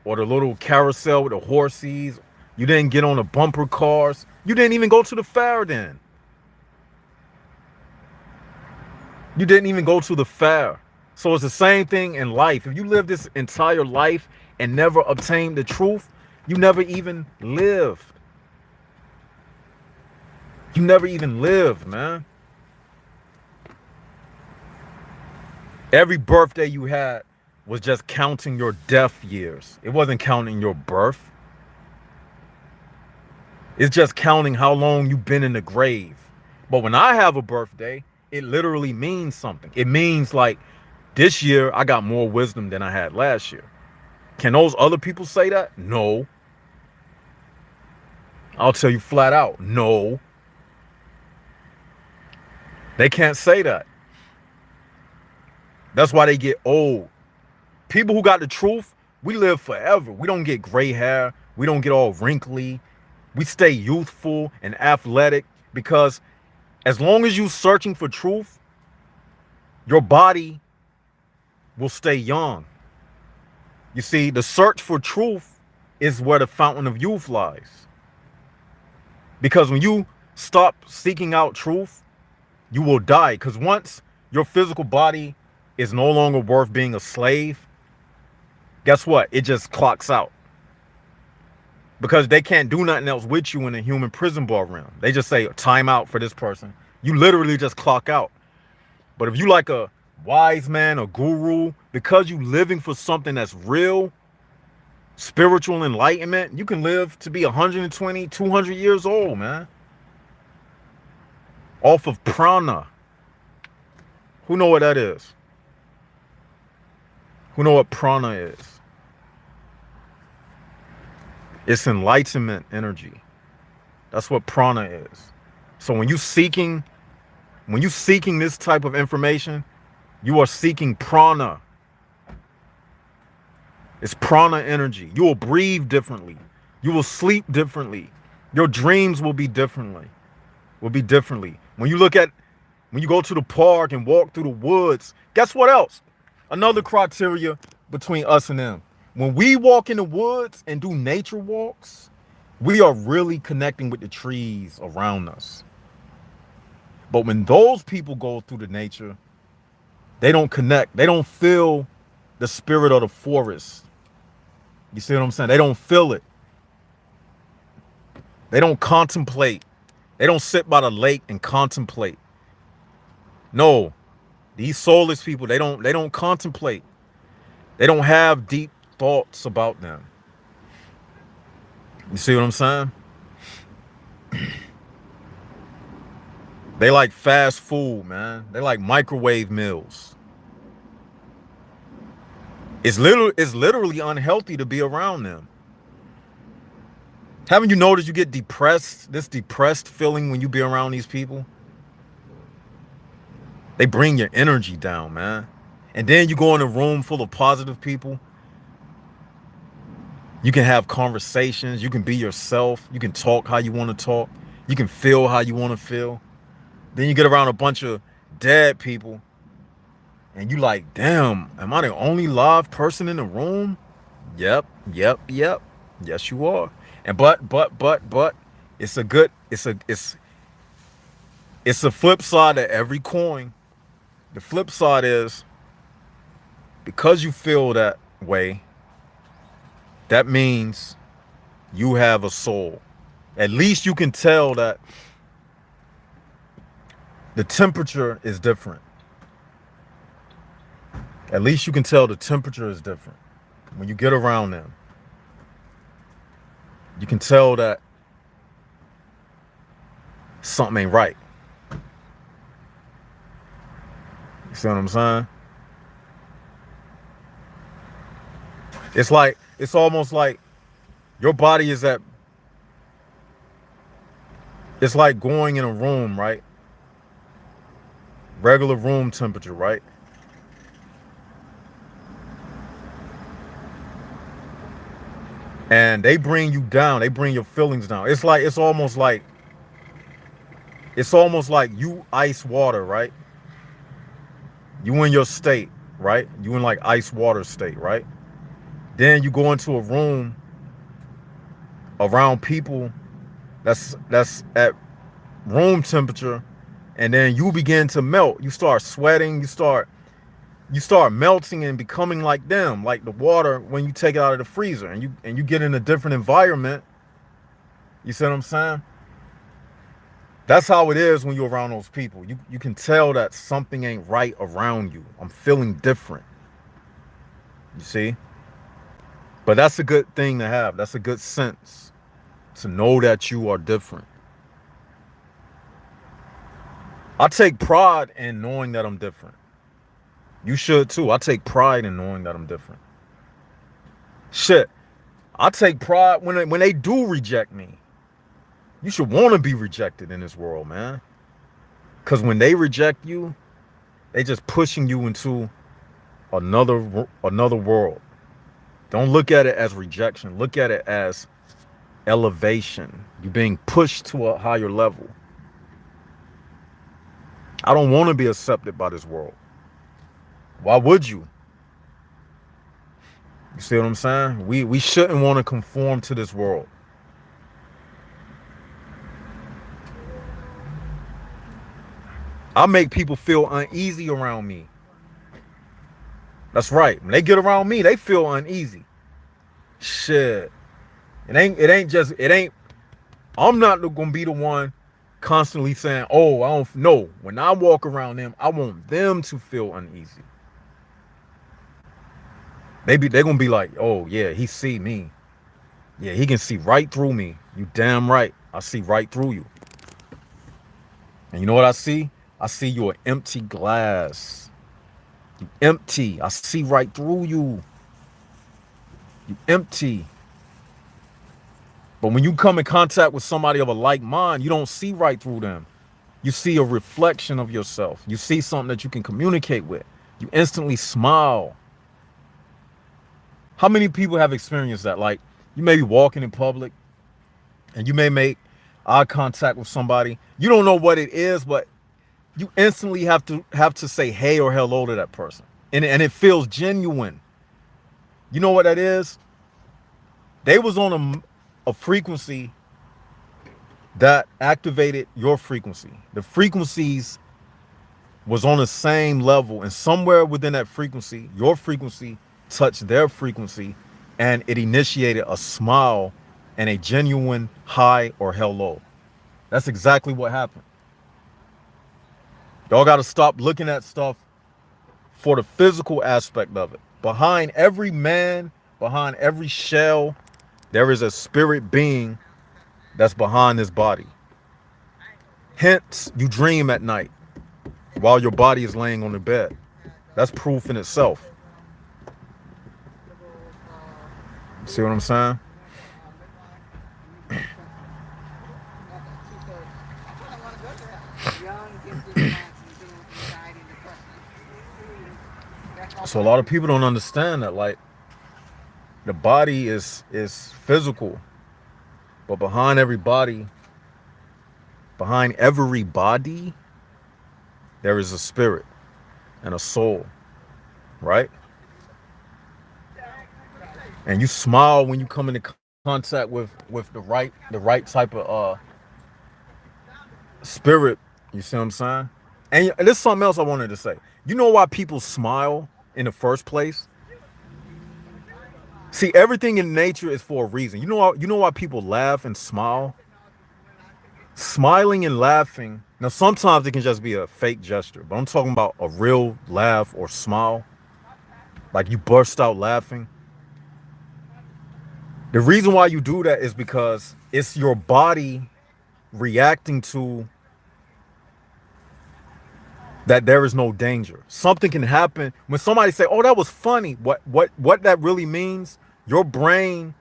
or the little carousel with the horses. You didn't get on the bumper cars. You didn't even go to the fair then. You didn't even go to the fair. So it's the same thing in life. If you live this entire life and never obtained the truth, you never even lived. You never even lived, man. Every birthday you had was just counting your death years. It wasn't counting your birth. It's just counting how long you've been in the grave. But when I have a birthday, it literally means something. It means like this year I got more wisdom than I had last year. Can those other people say that? No. I'll tell you flat out, no. They can't say that. That's why they get old. People who got the truth, we live forever. We don't get gray hair. We don't get all wrinkly. We stay youthful and athletic, because as long as you're searching for truth, your body will stay young. You see, the search for truth is where the fountain of youth lies. Because when you stop seeking out truth, you will die. Because once your physical body is no longer worth being a slave, guess what? It just clocks out. Because they can't do nothing else with you in a human prison bar realm. They just say time out for this person. You literally just clock out. But if you like a wise man, a guru, because you living for something that's real, spiritual enlightenment, you can live to be 120, 200 years old, man. Off of prana. Who know what that is? Who know what prana is? It's enlightenment energy. That's what prana is. So when you seeking this type of information, you are seeking prana. It's prana energy. You will breathe differently. You will sleep differently. Your dreams will be differently. When you go to the park and walk through the woods, guess what else? Another criteria between us and them. When we walk in the woods and do nature walks, we are really connecting with the trees around us. But when those people go through the nature, they don't connect. They don't feel the spirit of the forest. You see what I'm saying? They don't feel it. They don't contemplate. They don't sit by the lake and contemplate. No, these soulless people, they don't contemplate. They don't have deep thoughts about them. You see what I'm saying? They like fast food, man. They like microwave meals. It's literally unhealthy to be around them. Haven't you noticed you get depressed, this depressed feeling when you be around these people? They bring your energy down, man. And then you go in a room full of positive people. You can have conversations. You can be yourself. You can talk how you want to talk. You can feel how you want to feel. Then you get around a bunch of dead people. And you like, damn, am I the only live person in the room? Yep. Yes, you are. And but it's a flip side to every coin. The flip side is, because you feel that way, that means you have a soul. At least you can tell that the temperature is different. At least you can tell the temperature is different. When you get around them, you can tell that something ain't right. You see what I'm saying? It's almost like your body is at, it's like going in a room, right? Regular room temperature, right? And they bring you down. They bring your feelings down. It's almost like you ice water, right? You in your state, right? You in like ice water state, right? Then you go into a room around people that's at room temperature, and then you begin to melt. You start sweating, you start melting and becoming like them, like the water when you take it out of the freezer, and you get in a different environment. You see what I'm saying? That's how it is when you're around those people. You can tell that something ain't right around you. I'm feeling different. You see? But that's a good thing to have. That's a good sense to know that you are different. I take pride in knowing that I'm different. You should too. I take pride in knowing that I'm different. Shit. I take pride when they do reject me. You should want to be rejected in this world, man. Because when they reject you, they just pushing you into another world. Don't look at it as rejection. Look at it as elevation. You're being pushed to a higher level. I don't want to be accepted by this world. Why would you? You see what I'm saying? We shouldn't want to conform to this world. I make people feel uneasy around me. That's right. When they get around me, they feel uneasy. Shit. It ain't I'm not gonna be the one constantly saying, oh, I don't know. When I walk around them, I want them to feel uneasy. They're gonna be like, oh yeah, he see me. Yeah, he can see right through me. You damn right. I see right through you. And you know what I see? I see you an empty glass. You empty. I see right through you. You empty. But when you come in contact with somebody of a like mind, you don't see right through them. You see a reflection of yourself. You see something that you can communicate with. You instantly smile. How many people have experienced that? Like, you may be walking in public and you may make eye contact with somebody. You don't know what it is, but you instantly have to say hey or hello to that person. And it feels genuine. You know what that is? They was on a frequency that activated your frequency. The frequencies was on the same level, and somewhere within that frequency, your frequency touched their frequency, and it initiated a smile and a genuine hi or hello. That's exactly what happened. Y'all got to stop looking at stuff for the physical aspect of it. Behind every man, behind every shell, there is a spirit being that's behind this body. Hence, you dream at night while your body is laying on the bed. That's proof in itself. See what I'm saying? So a lot of people don't understand that, like, the body is physical, but behind every body, there is a spirit and a soul, right? And you smile when you come into contact with the right type of spirit. You see what I'm saying? And there's something else I wanted to say. You know why people smile in the first place? See, everything in nature is for a reason. You know why people laugh and smile? Smiling and laughing. Now, sometimes it can just be a fake gesture, but I'm talking about a real laugh or smile. Like you burst out laughing. The reason why you do that is because it's your body reacting to that there is no danger. Something can happen when somebody say, "Oh, that was funny." What that really means? Your brain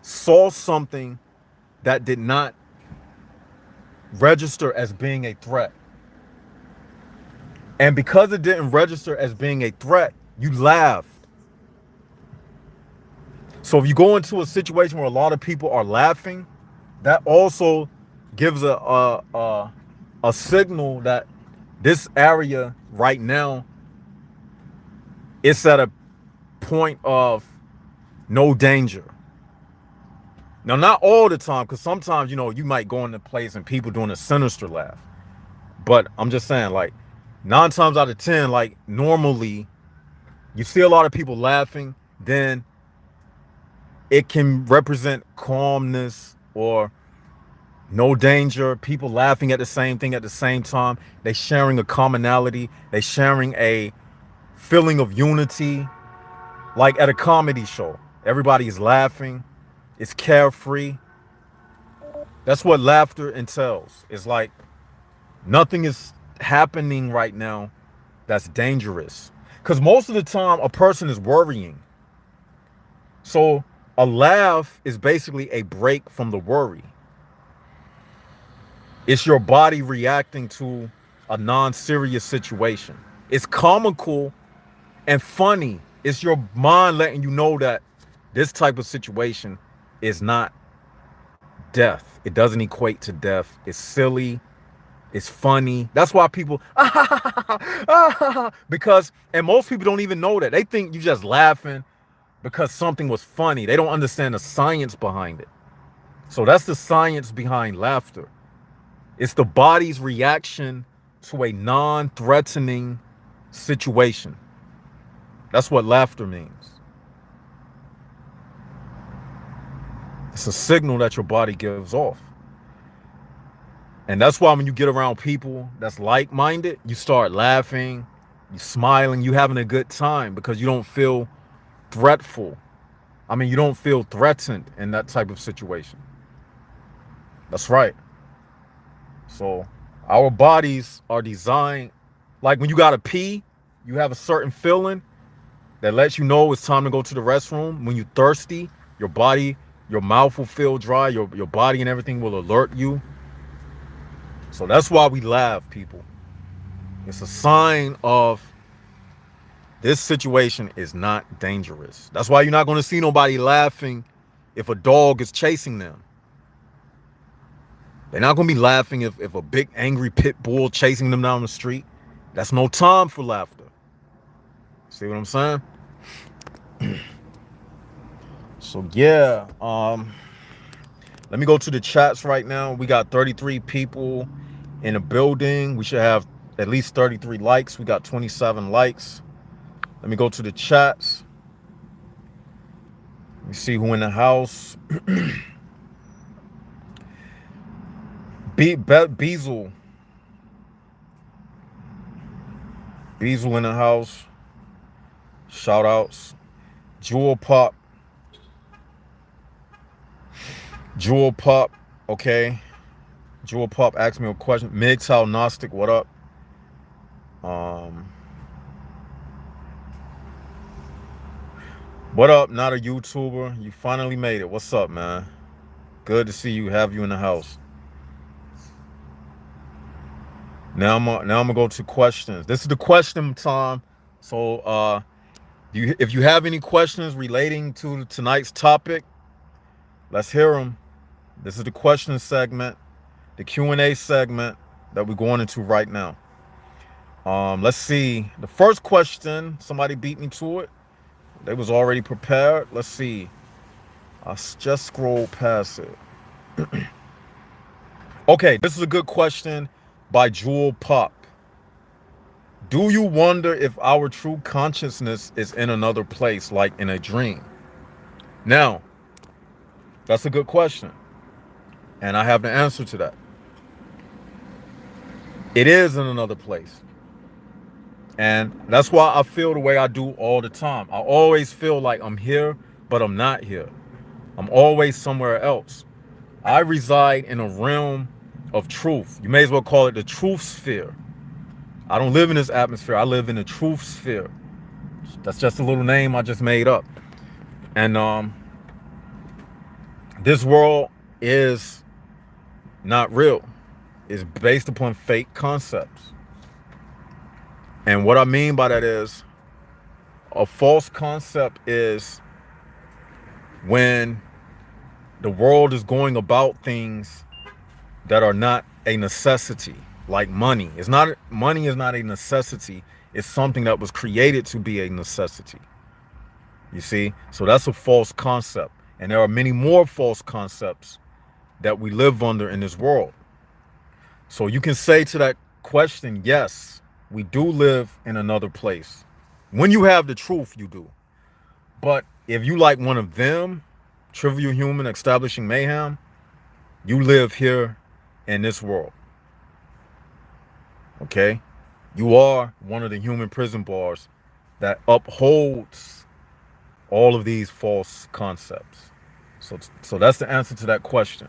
saw something that did not register as being a threat. And because it didn't register as being a threat, you laughed. So if you go into a situation where a lot of people are laughing, that also gives a signal that this area right now is at a point of no danger. Now, not all the time, because sometimes, you might go into a place and people doing a sinister laugh. But I'm just saying, like, 9 times out of 10, like, normally, you see a lot of people laughing, then it can represent calmness or no danger, people laughing at the same thing at the same time. They sharing a commonality. They sharing a feeling of unity. Like at a comedy show, everybody is laughing. It's carefree. That's what laughter entails. It's like nothing is happening right now that's dangerous. Because most of the time, a person is worrying. So a laugh is basically a break from the worry. It's your body reacting to a non-serious situation. It's comical and funny. It's your mind letting you know that this type of situation is not death. It doesn't equate to death. It's silly. It's funny. That's why people, because, and most people don't even know that. They think you just laughing because something was funny. They don't understand the science behind it. So that's the science behind laughter. It's the body's reaction to a non-threatening situation. That's what laughter means. It's a signal that your body gives off. And that's why when you get around people that's like-minded, you start laughing, you smiling, you having a good time because you don't feel threatful. I mean, you don't feel threatened in that type of situation. That's right. So our bodies are designed, like when you gotta pee, you have a certain feeling that lets you know it's time to go to the restroom. When you're thirsty, your body, your mouth will feel dry, your body and everything will alert you. So that's why we laugh, people. It's a sign of this situation is not dangerous. That's why you're not going to see nobody laughing if a dog is chasing them. They're not going to be laughing if a big angry pit bull chasing them down the street. That's no time for laughter. See what I'm saying? So yeah, let me go to the chats right now. We got 33 people in the building. We should have at least 33 likes. We got 27 likes. Let me go to the chats. Let me see who in the house. Beazle. Beazle in the house. Shout outs. Jewel Pop. Jewel Pop. Okay. Jewel Pop asked me a question. MGTOW Gnostic, what up? What up? Not a YouTuber. You finally made it. What's up, man? Good to see you. Have you in the house. Now I'm gonna go to questions. This is the question time. So if you have any questions relating to tonight's topic, let's hear them. This is the question segment, the Q&A segment that we're going into right now. Let's see. The first question, somebody beat me to it. They was already prepared. Let's see. I'll just scroll past it. Okay, this is a good question by Jewel Pop. Do you wonder if our true consciousness is in another place, like in a dream? Now, that's a good question. And I have the answer to that. It is in another place. And that's why I feel the way I do all the time. I always feel like I'm here, but I'm not here. I'm always somewhere else. I reside in a realm of truth. You may as well call it the truth sphere. I don't live in this atmosphere. I live in the truth sphere. That's just a little name I just made up. And this world is not real. It's based upon fake concepts. And what I mean by that is, a false concept is when the world is going about things that are not a necessity, like money. Money is not a necessity. It's something that was created to be a necessity. You see? So that's a false concept. And there are many more false concepts that we live under in this world. So you can say to that question, yes, we do live in another place. When you have the truth, you do. But if you like one of them, Trivial Human, Establishing Mayhem, you live here in this world. Okay? You are one of the human prison bars that upholds all of these false concepts. So that's the answer to that question.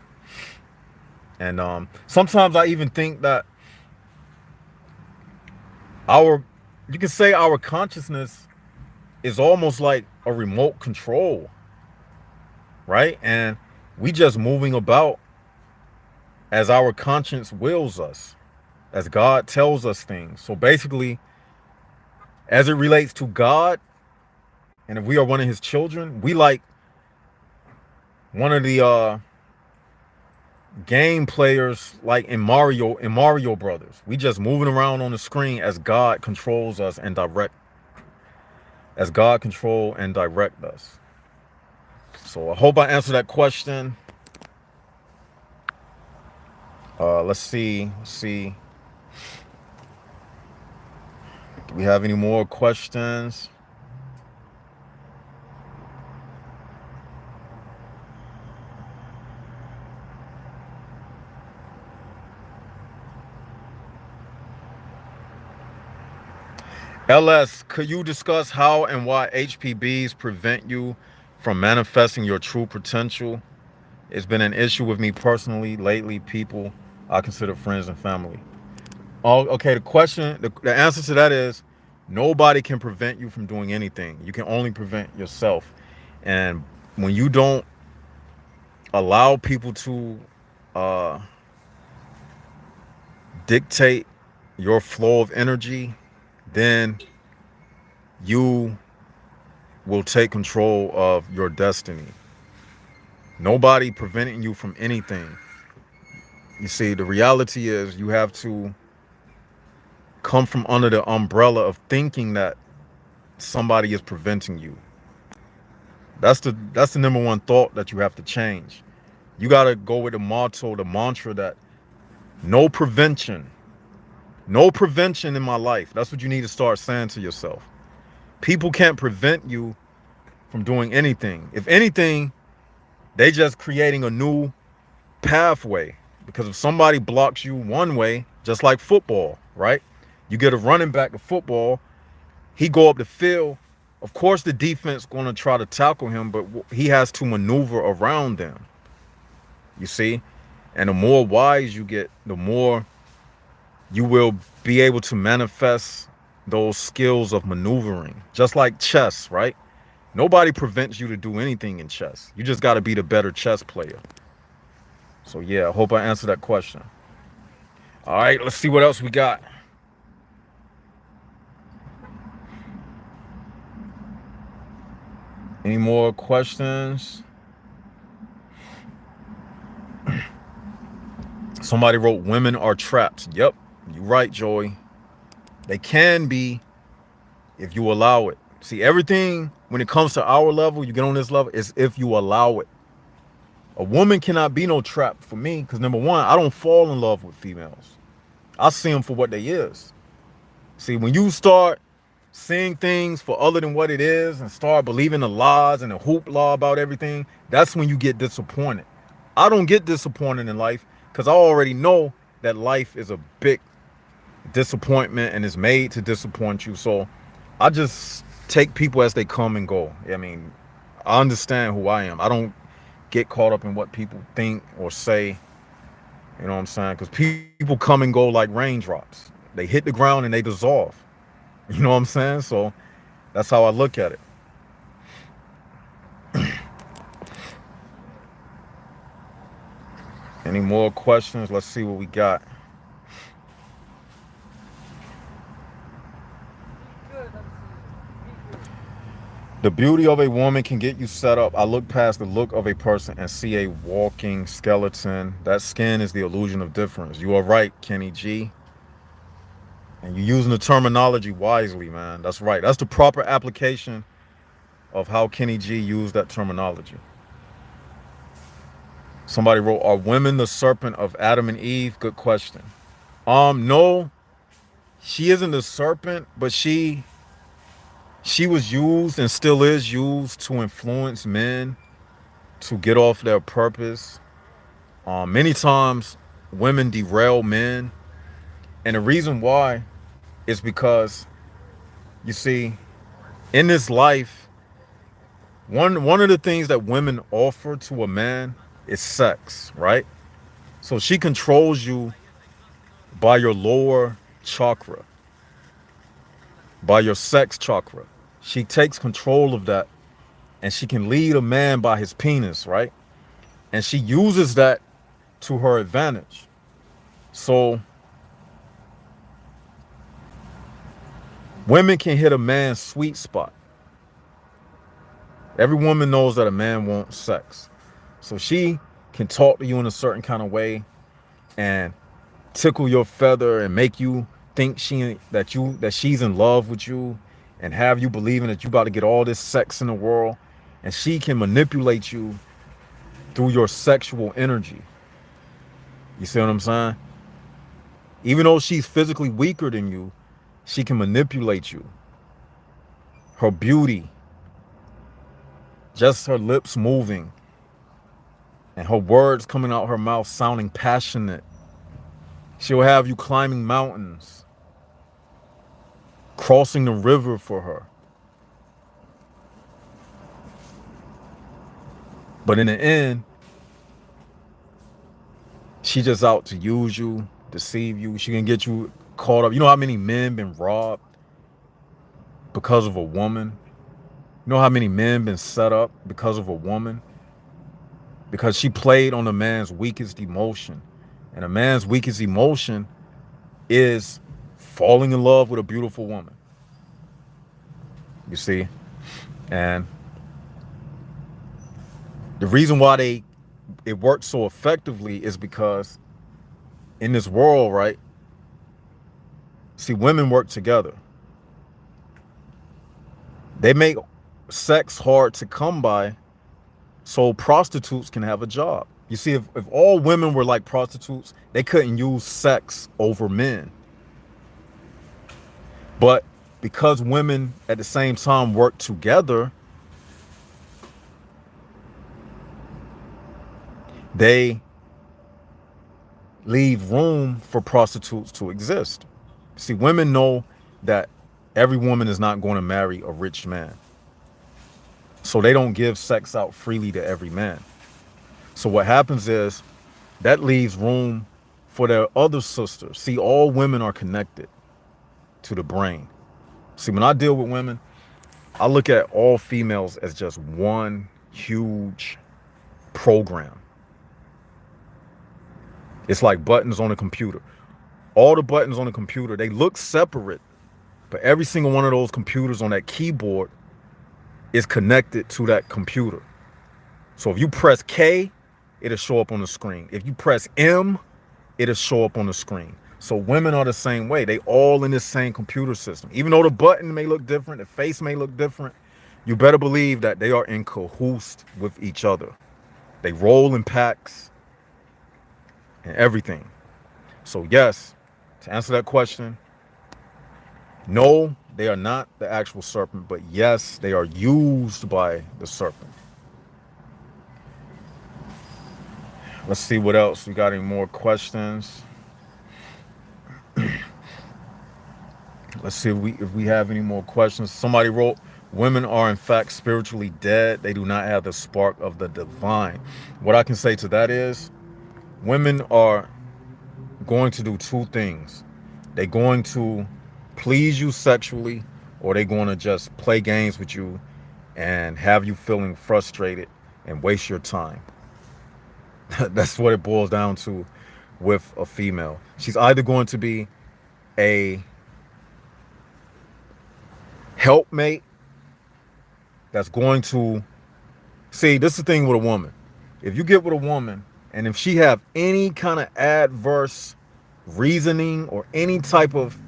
And sometimes I even think that you can say our consciousness is almost like a remote control, right? And we just moving about as our conscience wills us, as God tells us things. So basically, as it relates to God, and if we are one of his children, we like one of the game players, like in Mario Brothers. We just moving around on the screen as God controls us and direct us. So I hope I answered that question. Let's see. Do we have any more questions? LS, could you discuss how and why HPBs prevent you from manifesting your true potential? It's been an issue with me personally lately, people I consider friends and family. Oh, okay. The answer to that is nobody can prevent you from doing anything. You can only prevent yourself. And when you don't allow people to uh, dictate your flow of energy, then you will take control of your destiny. Nobody preventing you from anything. You see, the reality is you have to come from under the umbrella of thinking that somebody is preventing you. That's the number one thought that you have to change. You got to go with the motto, the mantra that no prevention, no prevention in my life. That's what you need to start saying to yourself. People can't prevent you from doing anything. If anything, they just creating a new pathway. Because if somebody blocks you one way, just like football, right? You get a running back to football, he go up the field. Of course, the defense going to try to tackle him, but he has to maneuver around them. You see? And the more wise you get, the more you will be able to manifest those skills of maneuvering. Just like chess, right? Nobody prevents you to do anything in chess. You just got to be the better chess player. So yeah, I hope I answered that question. All right, let's see what else we got. Any more questions? Somebody wrote, women are trapped. Yep, you're right, Joey. They can be if you allow it. See, everything when it comes to our level, you get on this level, is if you allow it. A woman cannot be no trap for me because number one, I don't fall in love with females. I see them for what they is. See, when you start seeing things for other than what it is and start believing the lies and the hoopla about everything, that's when you get disappointed. I don't get disappointed in life because I already know that life is a big disappointment and is made to disappoint you. So I just take people as they come and go. I mean, I understand who I am. I don't get caught up in what people think or say. You know what I'm saying? Because people come and go like raindrops. They hit the ground and they dissolve. You know what I'm saying? So that's how I look at it. Any more questions? Let's see what we got. The beauty of a woman can get you set up. I look past the look of a person and see a walking skeleton. That skin is the illusion of difference. You are right, Kenny G. And you're using the terminology wisely, man. That's right. That's the proper application of how Kenny G used that terminology. Somebody wrote, are women the serpent of Adam and Eve? Good question. No, she isn't the serpent, but she was used and still is used to influence men to get off their purpose. Many times women derail men. And the reason why is because, you see, in this life, one of the things that women offer to a man is sex, right? So she controls you by your lower chakra, by your sex chakra. She takes control of that and she can lead a man by his penis, right? And she uses that to her advantage. So women can hit a man's sweet spot. Every woman knows that a man wants sex. So she can talk to you in a certain kind of way and tickle your feather and make you think that she's in love with you and have you believing that you about to get all this sex in the world. And she can manipulate you through your sexual energy. You see what I'm saying? Even though she's physically weaker than you, she can manipulate you. Her beauty, just her lips moving and her words coming out her mouth sounding passionate. She'll have you climbing mountains. crossing the river for her. But in the end, she just out to use you, deceive you. She can get you caught up. You know how many men been robbed because of a woman? You know how many men been set up because of a woman? Because she played on a man's weakest emotion. And a man's weakest emotion is falling in love with a beautiful woman. You see? And the reason why it works so effectively is because in this world, right? See, women work together. They make sex hard to come by so prostitutes can have a job. You see, if all women were like prostitutes, they couldn't use sex over men. But because women at the same time work together, they leave room for prostitutes to exist. See, women know that every woman is not going to marry a rich man. So they don't give sex out freely to every man. So what happens is that leaves room for their other sisters. See, all women are connected to the brain. See, when I deal with women, I look at all females as just one huge program. It's like buttons on a computer. All the buttons on the computer, they look separate, but every single one of those computers on that keyboard is connected to that computer. So if you press K, it'll show up on the screen. If you press M, it'll show up on the screen. So women are the same way. They all in this same computer system. Even though the button may look different, the face may look different, you better believe that they are in cahoots with each other. They roll in packs and everything. So yes, to answer that question, no, they are not the actual serpent, but yes, they are used by the serpent. Let's see what else. We got any more questions? Let's see if we have any more questions. Somebody wrote, women are in fact spiritually dead. They do not have the spark of the divine. What I can say to that is, women are going to do two things. They're going to please you sexually, or they're going to just play games with you and have you feeling frustrated and waste your time. That's what it boils down to with a female. She's either going to be a helpmate that's going to see, this is the thing with a woman. If you get with a woman and if she have any kind of adverse reasoning or any type of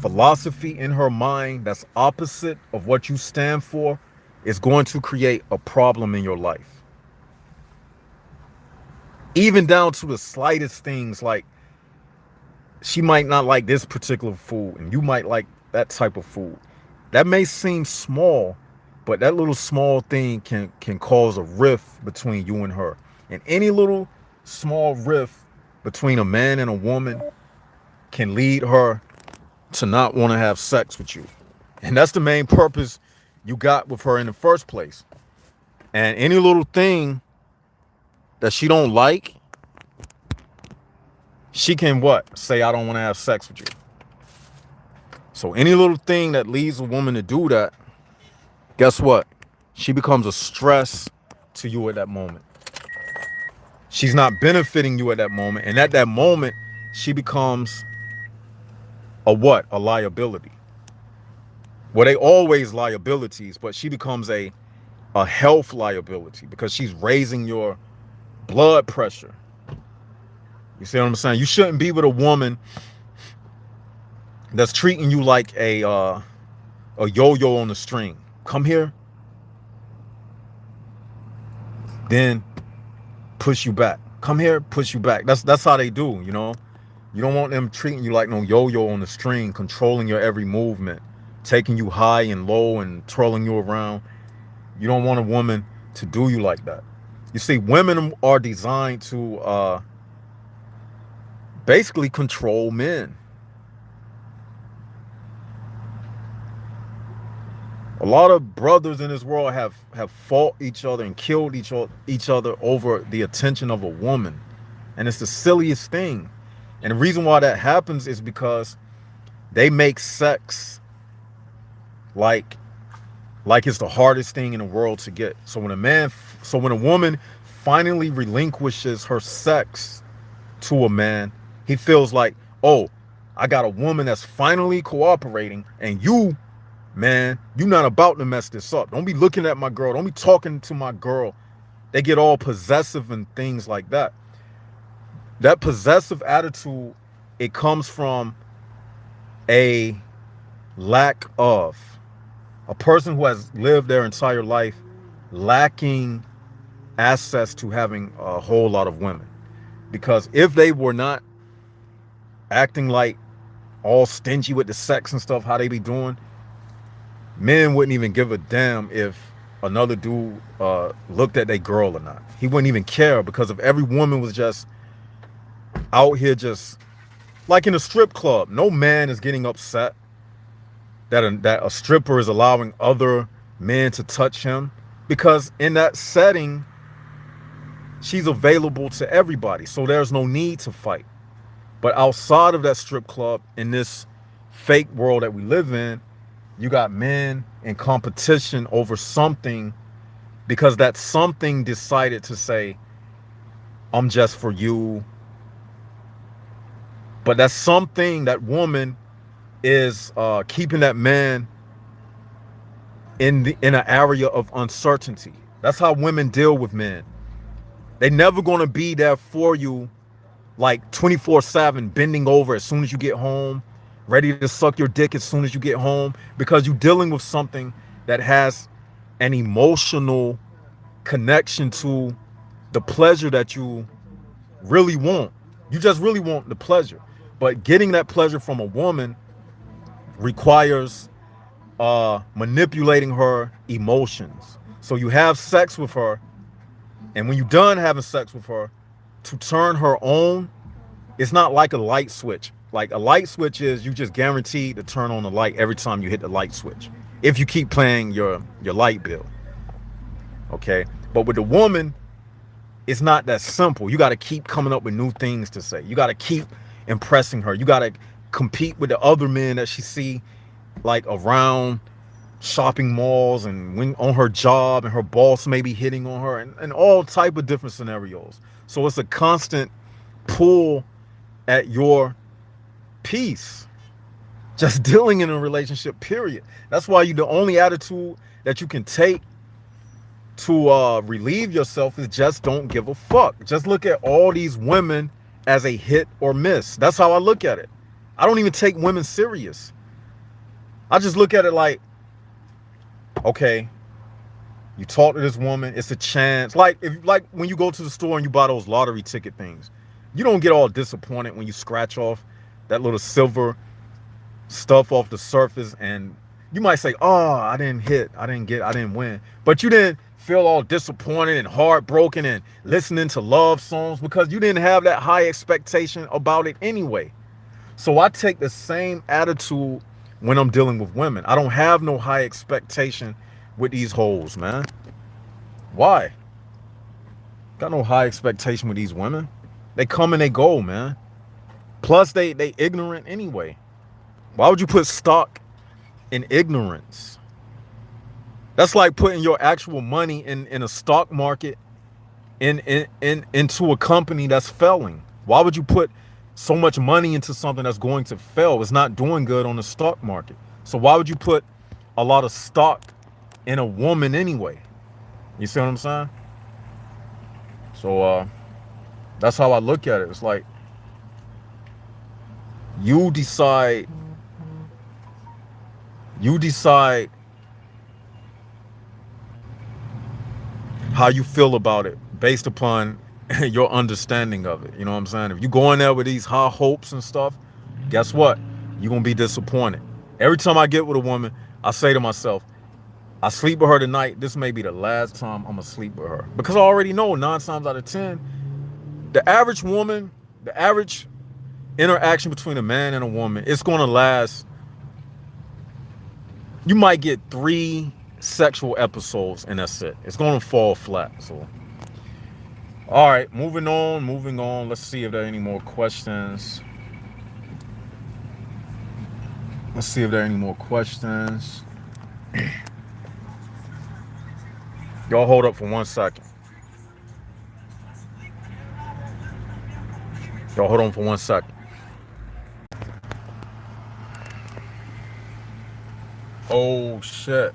philosophy in her mind that's opposite of what you stand for, it's going to create a problem in your life. Even down to the slightest things, like she might not like this particular food and you might like that type of food. That may seem small, but that little small thing can cause a rift between you and her. And any little small rift between a man and a woman can lead her to not want to have sex with you. And that's the main purpose you got with her in the first place. And any little thing that she don't like, she can what? Say, I don't want to have sex with you. So any little thing that leads a woman to do that, guess what? She becomes a stress to you at that moment. She's not benefiting you at that moment. And at that moment, she becomes a what? A liability. Well, they always liabilities, but she becomes a health liability because she's raising your blood pressure. You see what I'm saying? You shouldn't be with a woman that's treating you like a yo-yo on the string. Come here, then push you back. Come here, push you back. That's how they do, you know. You don't want them treating you like no yo-yo on the string, controlling your every movement, taking you high and low and twirling you around. You don't want a woman to do you like that. You see, women are designed to basically control men. A lot of brothers in this world have fought each other and killed each other over the attention of a woman, and it's the silliest thing. And the reason why that happens is because they make sex like it's the hardest thing in the world to get. So when a woman finally relinquishes her sex to a man, he feels like, oh, I got a woman that's finally cooperating, and you, man, you not about to mess this up. Don't be looking at my girl. Don't be talking to my girl. They get all possessive and things like that. That possessive attitude, it comes from a lack of a person who has lived their entire life lacking access to having a whole lot of women. Because if they were not acting like all stingy with the sex and stuff, how they be doing, men wouldn't even give a damn if another dude looked at their girl or not. He wouldn't even care, because if every woman was just out here just like in a strip club, no man is getting upset that a stripper is allowing other men to touch him, because in that setting she's available to everybody, so there's no need to fight. But outside of that strip club, in this fake world that we live in, you got men in competition over something, because that something decided to say, I'm just for you. But that something, that woman, is keeping that man in an area of uncertainty. That's how women deal with men. They never gonna be there for you like 24/7, bending over as soon as you get home, ready to suck your dick as soon as you get home, because you're dealing with something that has an emotional connection to the pleasure that you really want. You just really want the pleasure. But getting that pleasure from a woman requires manipulating her emotions. So you have sex with her, and when you're done having sex with her, to turn her on, it's not like a light switch. Like a light switch is, you just guaranteed to turn on the light every time you hit the light switch, if you keep paying your light bill. Okay, but with the woman, it's not that simple. You got to keep coming up with new things to say. You got to keep impressing her. You got to compete with the other men that she see like around shopping malls and when on her job, and her boss may be hitting on her, and all type of different scenarios. So it's a constant pull at your peace, just dealing in a relationship, period. That's why the only attitude that you can take to relieve yourself is just don't give a fuck. Just look at all these women as a hit or miss. That's how I look at it. I don't even take women serious. I just look at it like, okay, you talk to this woman, it's a chance. Like when you go to the store and you buy those lottery ticket things, you don't get all disappointed when you scratch off that little silver stuff off the surface, and you might say, oh, I didn't hit, I didn't win. But you didn't feel all disappointed and heartbroken and listening to love songs, because you didn't have that high expectation about it anyway. So I take the same attitude when I'm dealing with women. I don't have no high expectation with these hoes, man. Why? Got no high expectation with these women. They come and they go, man. Plus they ignorant anyway. Why would you put stock in ignorance? That's like putting your actual money in a stock market into a company that's failing. Why would you put so much money into something that's going to fail? It's not doing good on the stock market. So why would you put a lot of stock in a woman anyway? You see what I'm saying? So that's how I look at it. It's like, you decide how you feel about it based upon your understanding of it. You know what I'm saying? If you go in there with these high hopes and stuff, guess what? You're gonna be disappointed. Every time I get with a woman, I say to myself, I sleep with her tonight, this may be the last time I'm gonna sleep with her. Because I already know 9 times out of 10, the average woman, the average interaction between a man and a woman, it's gonna last you might get 3 sexual episodes and that's it. It's gonna fall flat. So all right, moving on. Let's see if there are any more questions. Y'all hold up for 1 second. Y'all hold on for 1 second. Oh shit.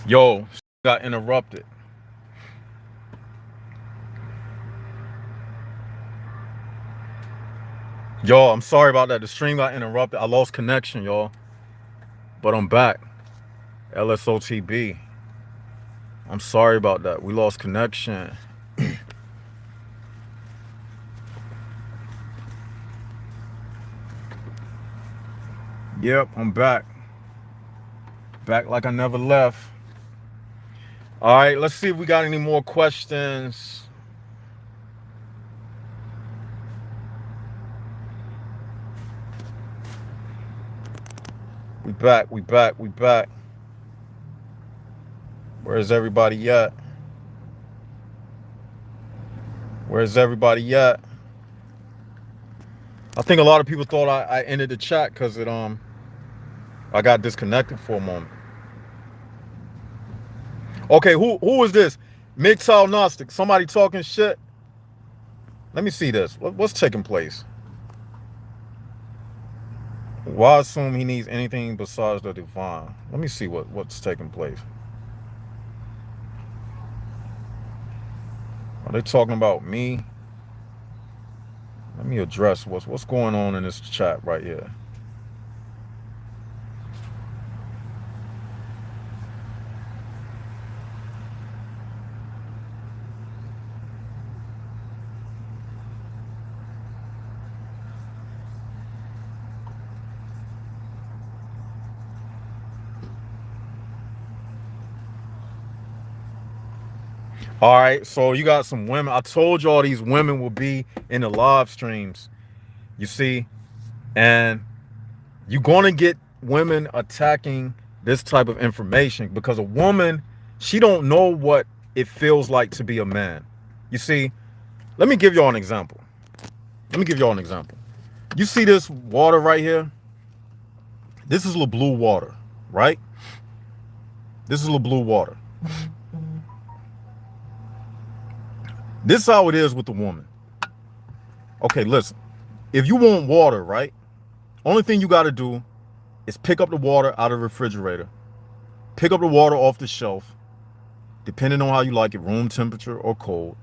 Yo, got interrupted. Y'all, I'm sorry about that. The stream got interrupted. I lost connection, y'all. But I'm back. LSOTB. I'm sorry about that. We lost connection. Yep, I'm back. Back like I never left. All right, let's see if we got any more questions. We back. Where's everybody at? I think a lot of people thought I ended the chat because I got disconnected for a moment. Okay, who is this? MGTOW Gnostic. Somebody talking shit. Let me see this. What's taking place? Why assume he needs anything besides the divine? Let me see what's taking place. Are they talking about me? Let me address what's going on in this chat right here. All right, so you got some women. I told y'all these women will be in the live streams, you see, and you're going to get women attacking this type of information because a woman, she don't know what it feels like to be a man. You see, let me give y'all an example. You see this water right here? This is LeBlue water, right? This is LeBlue water. This is how it is with the woman. Okay, listen. If you want water, right? Only thing you got to do is pick up the water out of the refrigerator. Pick up the water off the shelf, depending on how you like it, room temperature or cold.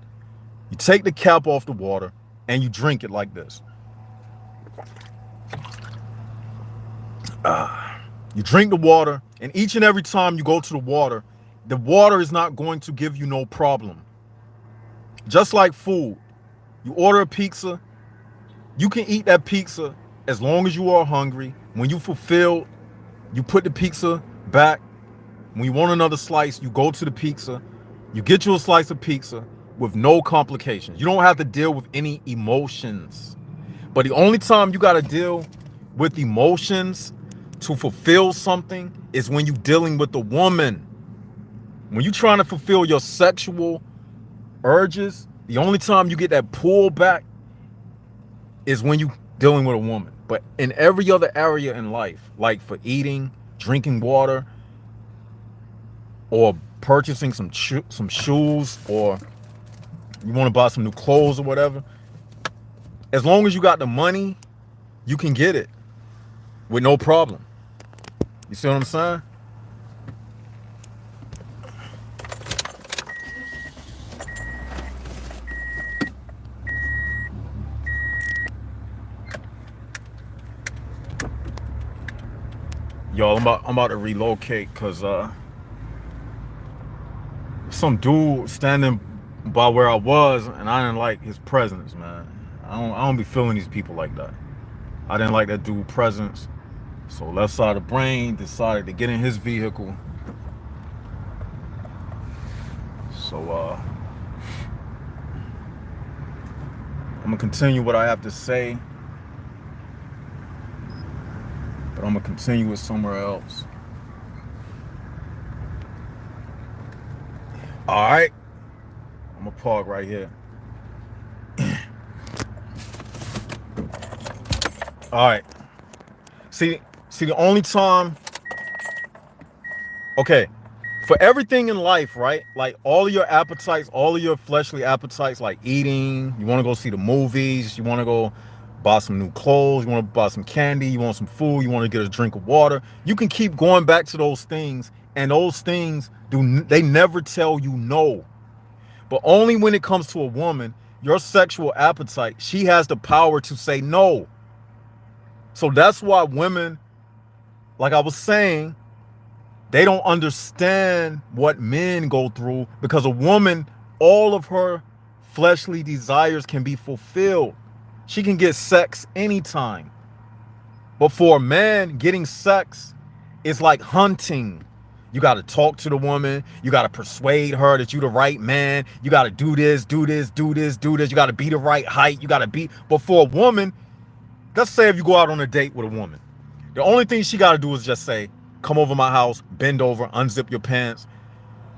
You take the cap off the water and you drink it like this. You drink the water, and each and every time you go to the water is not going to give you no problem. Just like food, you order a pizza, you can eat that pizza as long as you are hungry. When you fulfill, you put the pizza back. When you want another slice, you go to the pizza, you get you a slice of pizza with no complications. You don't have to deal with any emotions. But the only time you got to deal with emotions to fulfill something is when you're dealing with a woman. When you're trying to fulfill your sexual urges, the only time you get that pull back is when you're dealing with a woman. But in every other area in life, like for eating, drinking water, or purchasing some shoes, or you want to buy some new clothes or whatever, as long as you got the money, you can get it with no problem. You see what I'm saying? Yo, I'm about to relocate because some dude standing by where I was, and I didn't like his presence, man. I don't be feeling these people like that. I didn't like that dude's presence. So left side of the brain decided to get in his vehicle. So I'm gonna continue what I have to say, but I'm gonna continue it somewhere else. All right, I'm gonna park right here. All right. See, the only time, okay, for everything in life, right? Like all of your appetites, all of your fleshly appetites, like eating, you want to go see the movies, you want to go buy some new clothes, you want to buy some candy, you want some food, you want to get a drink of water. You can keep going back to those things, and those things they never tell you no. But only when it comes to a woman, your sexual appetite, she has the power to say no. So that's why women, like I was saying, they don't understand what men go through, because a woman, all of her fleshly desires can be fulfilled. She can get sex anytime. But for a man, getting sex is like hunting. You got to talk to the woman. You got to persuade her that you're the right man. You got to do this, do this, do this, do this. You got to be the right height. You got to be. But for a woman, let's say if you go out on a date with a woman, the only thing she got to do is just say, come over my house, bend over, unzip your pants.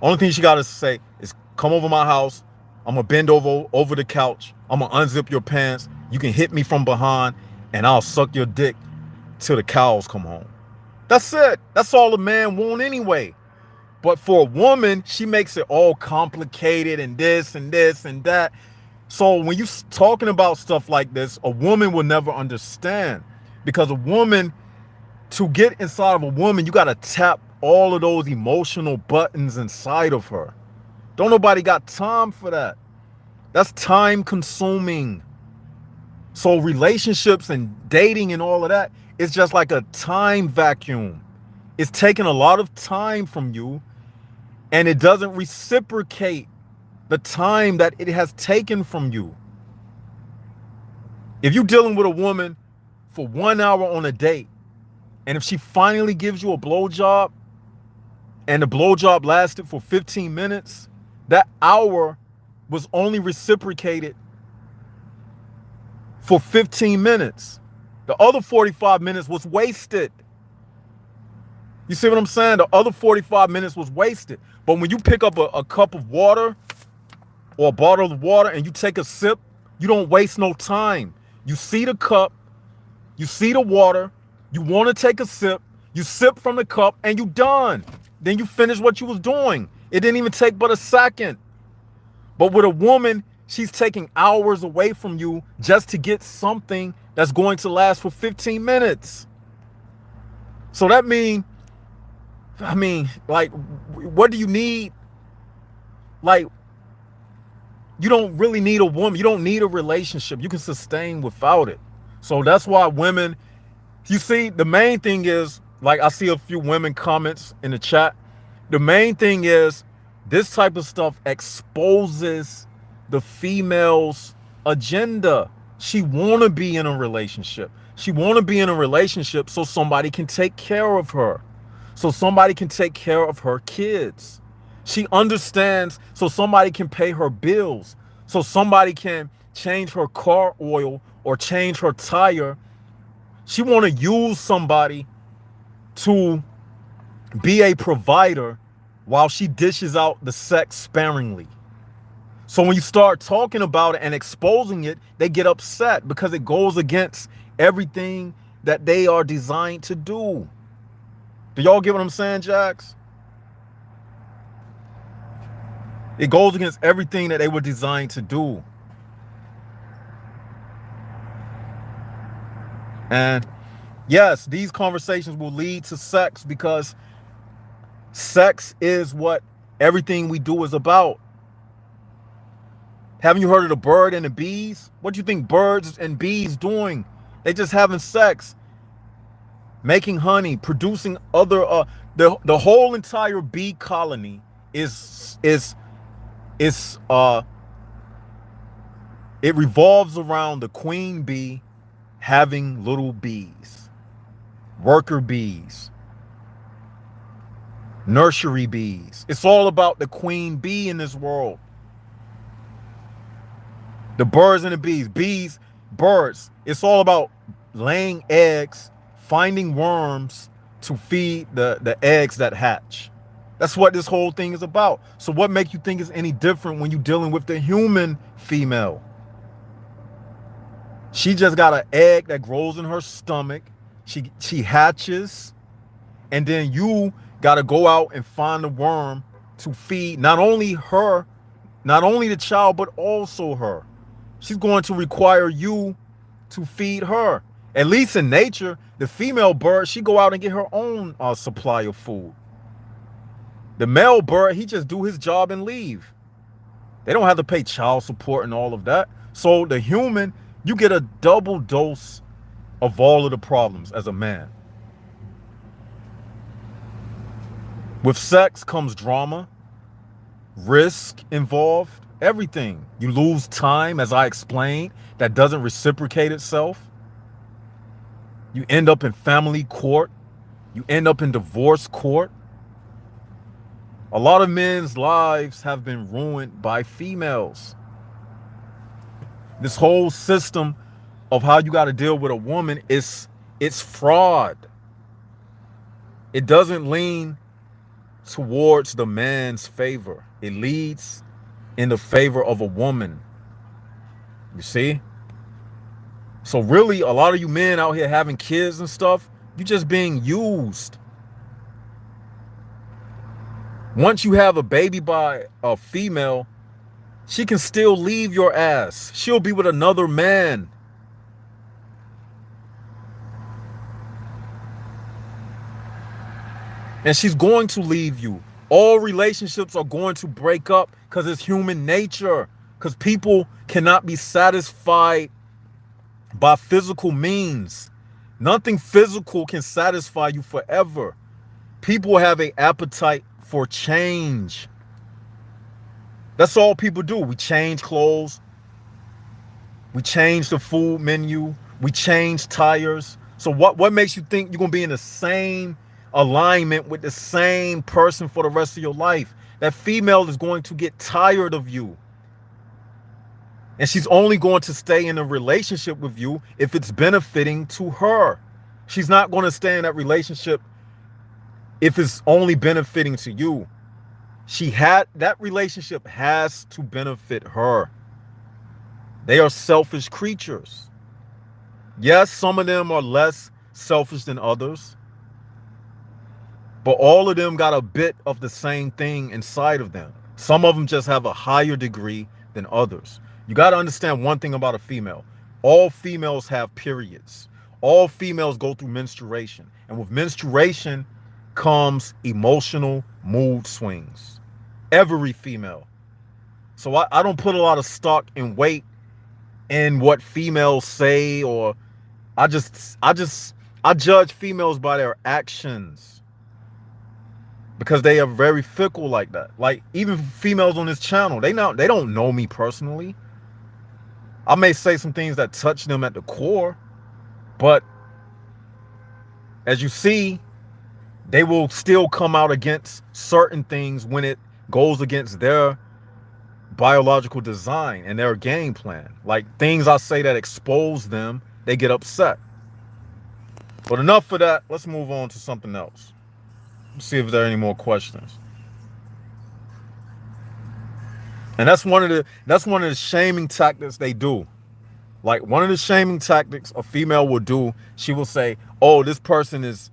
Only thing she got to say is, come over my house. I'm going to bend over the couch. I'm going to unzip your pants. You can hit me from behind, and I'll suck your dick till the cows come home. That's it. That's all a man want anyway. But for a woman, she makes it all complicated and this and this and that. So when you talking about stuff like this, a woman will never understand, because a woman, to get inside of a woman, you got to tap all of those emotional buttons inside of her. Don't nobody got time for that. That's time consuming. So relationships and dating and all of that, it's just like a time vacuum. It's taking a lot of time from you, and it doesn't reciprocate the time that it has taken from you. If you're dealing with a woman for 1 hour on a date, and if she finally gives you a blowjob, and the blowjob lasted for 15 minutes, that hour was only reciprocated for 15 minutes. The other 45 minutes was wasted. You see what I'm saying? The other 45 minutes was wasted. But when you pick up a cup of water or a bottle of water and you take a sip, you don't waste no time. You see the cup, you see the water, you want to take a sip, you sip from the cup, and you done. Then you finish what you was doing. It didn't even take but a second. But with a woman, she's taking hours away from you just to get something that's going to last for 15 minutes. So that like, what do you need? Like, you don't really need a woman. You don't need a relationship. You can sustain without it. So that's why women, you see, the main thing is, like, I see a few women comments in the chat. The main thing is, this type of stuff exposes the female's agenda. She want to be in a relationship. She want to be in a relationship so somebody can take care of her. So somebody can take care of her kids. She understands, so somebody can pay her bills. So somebody can change her car oil or change her tire. She want to use somebody to be a provider while she dishes out the sex sparingly. So when you start talking about it and exposing it, they get upset because it goes against everything that they are designed to do. Do y'all get what I'm saying, Jax? It goes against everything that they were designed to do. And yes, these conversations will lead to sex, because sex is what everything we do is about. Haven't you heard of the bird and the bees? What do you think birds and bees doing? They just having sex, making honey, producing other the whole entire bee colony is it revolves around the queen bee having little bees, worker bees, nursery bees. It's all about the queen bee in this world. The birds and the bees. Birds. It's all about laying eggs, finding worms to feed the eggs that hatch. That's what this whole thing is about. So what makes you think is any different when you're dealing with the human female? She just got an egg that grows in her stomach. She hatches, and then you got to go out and find the worm to feed not only her, not only the child, but also her. She's going to require you to feed her. At least in nature, the female bird, she go out and get her own supply of food. The male bird, he just do his job and leave. They don't have to pay child support and all of that. So the human, you get a double dose of all of the problems as a man. With sex comes drama, risk involved, everything. You lose time, as I explained, that doesn't reciprocate itself. You end up in family court. You end up in divorce court. A lot of men's lives have been ruined by females. This whole system of how you got to deal with a woman it's fraud. It doesn't lean towards the man's favor. It leads in the favor of a woman. You see? So really, a lot of you men out here having kids and stuff, you're just being used. Once you have a baby by a female, she can still leave your ass. She'll be with another man. And she's going to leave you. All relationships are going to break up because it's human nature. Because people cannot be satisfied by physical means. Nothing physical can satisfy you forever. People have an appetite for change. That's all people do. We change clothes. We change the food menu. We change tires. So what makes you think you're going to be in the same alignment with the same person for the rest of your life? That female is going to get tired of you. And she's only going to stay in a relationship with you if it's benefiting to her. She's not going to stay in that relationship if it's only benefiting to you. That relationship has to benefit her. They are selfish creatures. Yes, some of them are less selfish than others, but all of them got a bit of the same thing inside of them. Some of them just have a higher degree than others. You got to understand one thing about a female. All females have periods. All females go through menstruation. And with menstruation comes emotional mood swings. Every female. So I don't put a lot of stock and weight in what females say, or I judge females by their actions, because they are very fickle like that. Like even females on this channel, they don't know me personally. I may say some things that touch them at the core, but as you see, they will still come out against certain things when it goes against their biological design and their game plan. Like things I say that expose them, they get upset. But enough for that. Let's move on to something else. Let's see if there are any more questions. And that's one of the shaming tactics they do. Like one of the shaming tactics a female will do, she will say, "Oh, this person is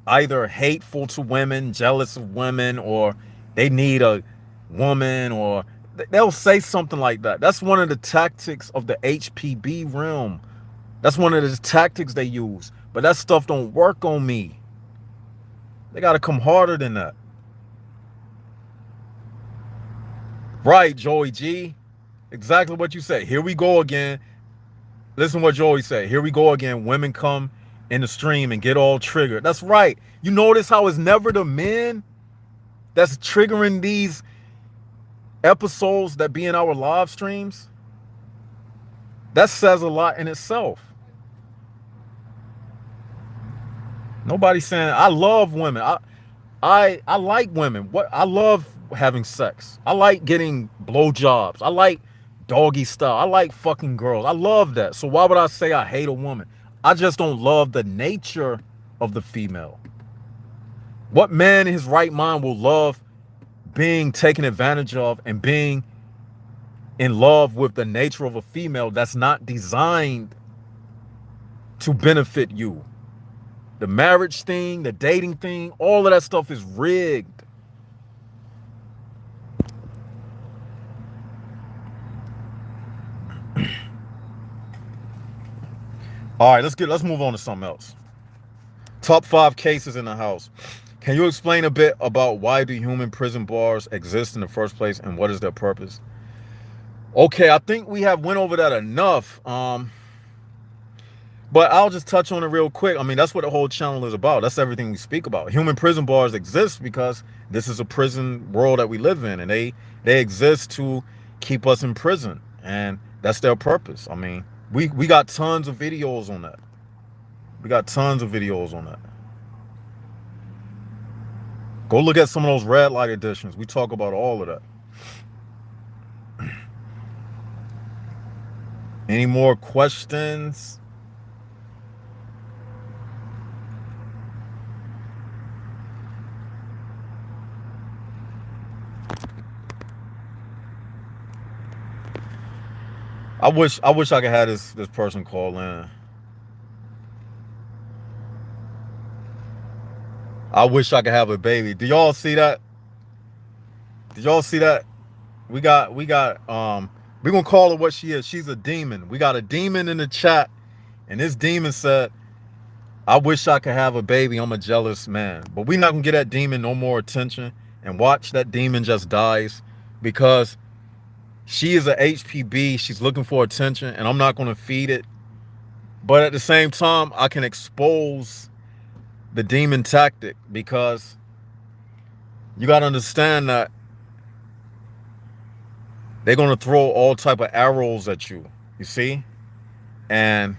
either hateful to women, jealous of women, or they need a woman," or they'll say something like that. That's one of the tactics of the HPB realm. That's one of the tactics they use. But that stuff don't work on me. They got to come harder than that. Right, Joey G. Exactly what you said. Here we go again. Listen to what Joey said. Here we go again. Women come in the stream and get all triggered. That's right. You notice how it's never the men that's triggering these episodes that be in our live streams? That says a lot in itself. Nobody's saying, I love women. I like women. I love having sex. I like getting blowjobs. I like doggy style. I like fucking girls. I love that. So why would I say I hate a woman? I just don't love the nature of the female. What man in his right mind will love being taken advantage of and being in love with the nature of a female that's not designed to benefit you? The marriage thing, the dating thing, all of that stuff is rigged. All right, let's move on to something else. Top 5 cases in the house. Can you explain a bit about why do human prison bars exist in the first place and what is their purpose? Okay, I think we have went over that enough. But I'll just touch on it real quick. I mean, that's what the whole channel is about. That's everything we speak about. Human prison bars exist because this is a prison world that we live in, and they exist to keep us in prison, and that's their purpose. I mean, we got tons of videos on that. We got tons of videos on that. Go look at some of those red light editions. We talk about all of that. Any more questions? I wish I could have this person call in. I wish I could have a baby. Do y'all see that? Did y'all see that? We got we're gonna call her what she is. She's a demon. We got a demon in the chat, and this demon said, I wish I could have a baby. I'm a jealous man. But we're not gonna get that demon no more attention and watch that demon just dies, because she is a HPB. She's looking for attention, and I'm not gonna feed it. But at the same time, I can expose the demon tactic, because you got to understand that they're going to throw all type of arrows at you, you see? And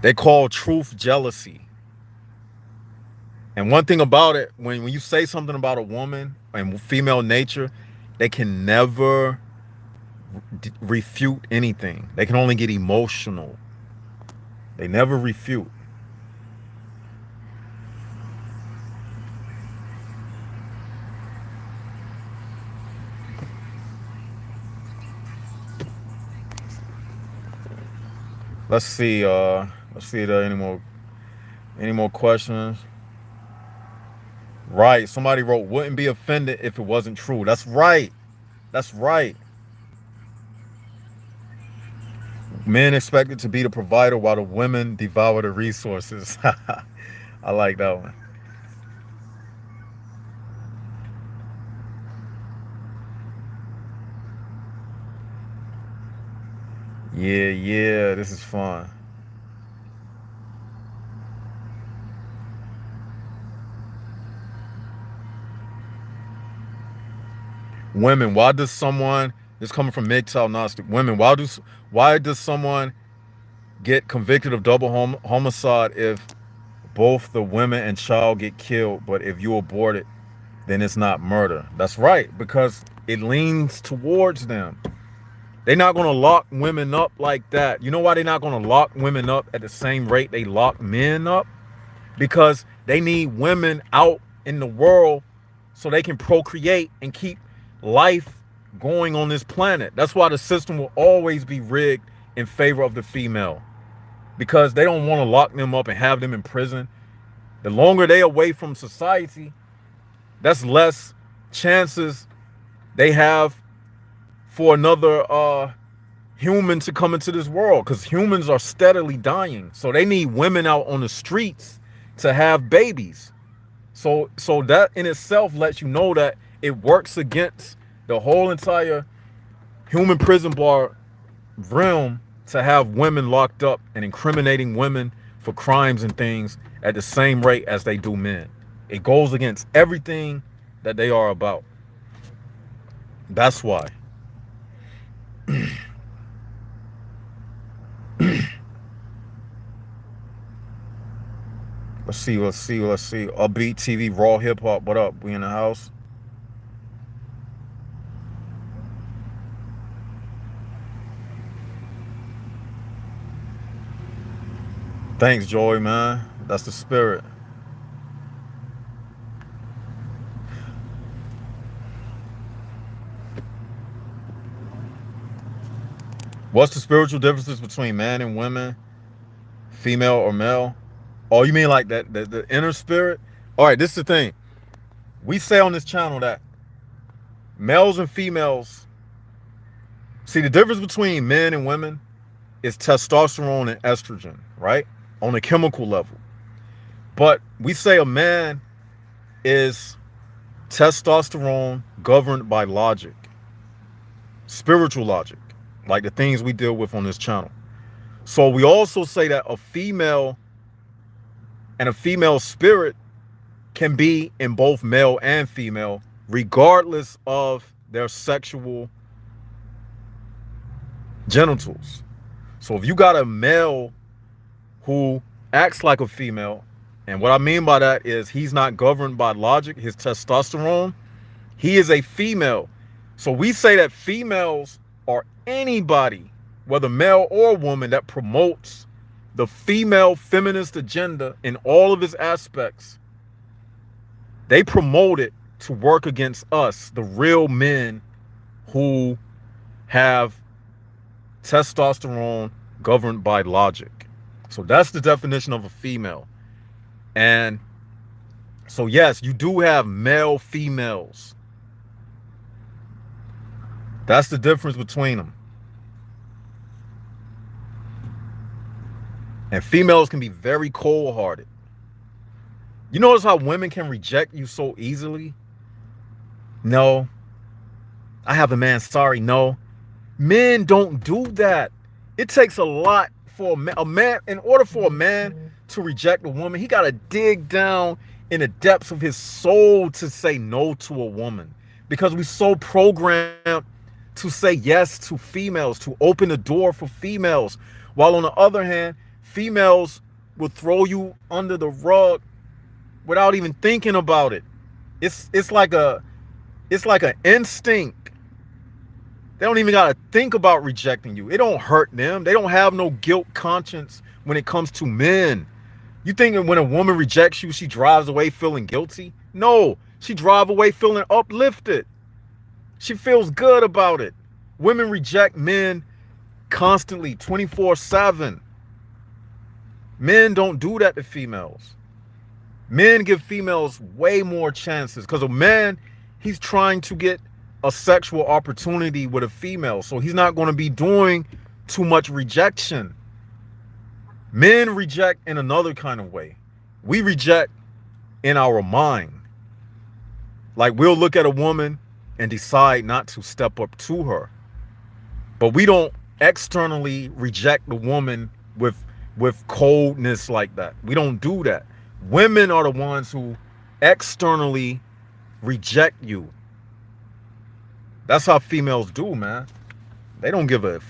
they call truth jealousy. And one thing about it, when you say something about a woman and female nature, they can never refute anything. They can only get emotional. They never refute. Let's see if there are any more questions. Right. Somebody wrote, wouldn't be offended if it wasn't true. That's right. That's right. Men expected to be the provider while the women devour the resources. I like that one. Yeah, this is fun. Women, why does someone, this coming from MGTOW Gnostic, women, why does someone get convicted of double homicide if both the women and child get killed, but if you abort it, then it's not murder? That's right, because it leans towards them. They're not going to lock women up like that. You know why they're not going to lock women up at the same rate they lock men up? Because they need women out in the world so they can procreate and keep life going on this planet. That's why the system will always be rigged in favor of the female, because they don't want to lock them up and have them in prison. The longer they away from society, that's less chances they have for another human to come into this world, because humans are steadily dying. So they need women out on the streets to have babies. So that in itself lets you know that it works against the whole entire human prison bar realm to have women locked up and incriminating women for crimes and things at the same rate as they do men. It goes against everything that they are about. That's why. Let's see. Upbeat TV, Raw Hip Hop. What up? We in the house. Thanks, Joy, man. That's the spirit. What's the spiritual differences between man and women, female or male? Oh, you mean like that the inner spirit? All right, this is the thing. We say on this channel that males and females, see the difference between men and women is testosterone and estrogen, right? On a chemical level. But we say a man is testosterone governed by logic, spiritual logic, like the things we deal with on this channel. So we also say that a female and a female spirit can be in both male and female, regardless of their sexual genitals. So if you got a male who acts like a female, and what I mean by that is he's not governed by logic, his testosterone, he is a female. So we say that females are anybody, whether male or woman, that promotes the female feminist agenda in all of its aspects. They promote it to work against us, the real men who have testosterone governed by logic. So that's the definition of a female. And so, yes, you do have male females. That's the difference between them. And females can be very cold-hearted. You notice how women can reject you so easily? No. I have a man, sorry, no. Men don't do that. It takes a lot for a man. In order for a man to reject a woman, he got to dig down in the depths of his soul to say no to a woman. Because we're so programmed to say yes to females, to open the door for females. While on the other hand, females will throw you under the rug without even thinking about it. It's like an instinct. They don't even gotta think about rejecting you. It don't hurt them. They don't have no guilt conscience when it comes to men. You think that when a woman rejects you, she drives away feeling guilty? No, she drives away feeling uplifted. She feels good about it. Women reject men constantly, 24/7. Men don't do that to females. Men give females way more chances because a man, he's trying to get a sexual opportunity with a female. So he's not going to be doing too much rejection. Men reject in another kind of way. We reject in our mind. Like we'll look at a woman and decide not to step up to her. But we don't externally reject the woman with coldness like that. We don't do that. Women are the ones who externally reject you. That's how females do, man. They don't give a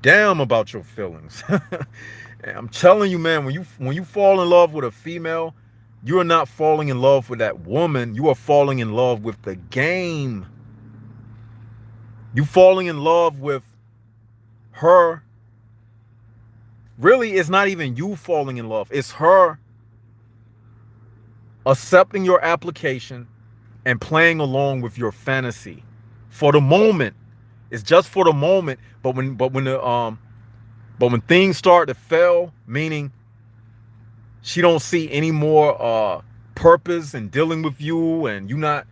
damn about your feelings. I'm telling you, man, when you fall in love with a female, you are not falling in love with that woman. You are falling in love with the game. You falling in love with her. Really, it's not even you falling in love. It's her accepting your application and playing along with your fantasy for the moment. It's just for the moment. But when things start to fail, meaning she don't see any more purpose in dealing with you, and you're not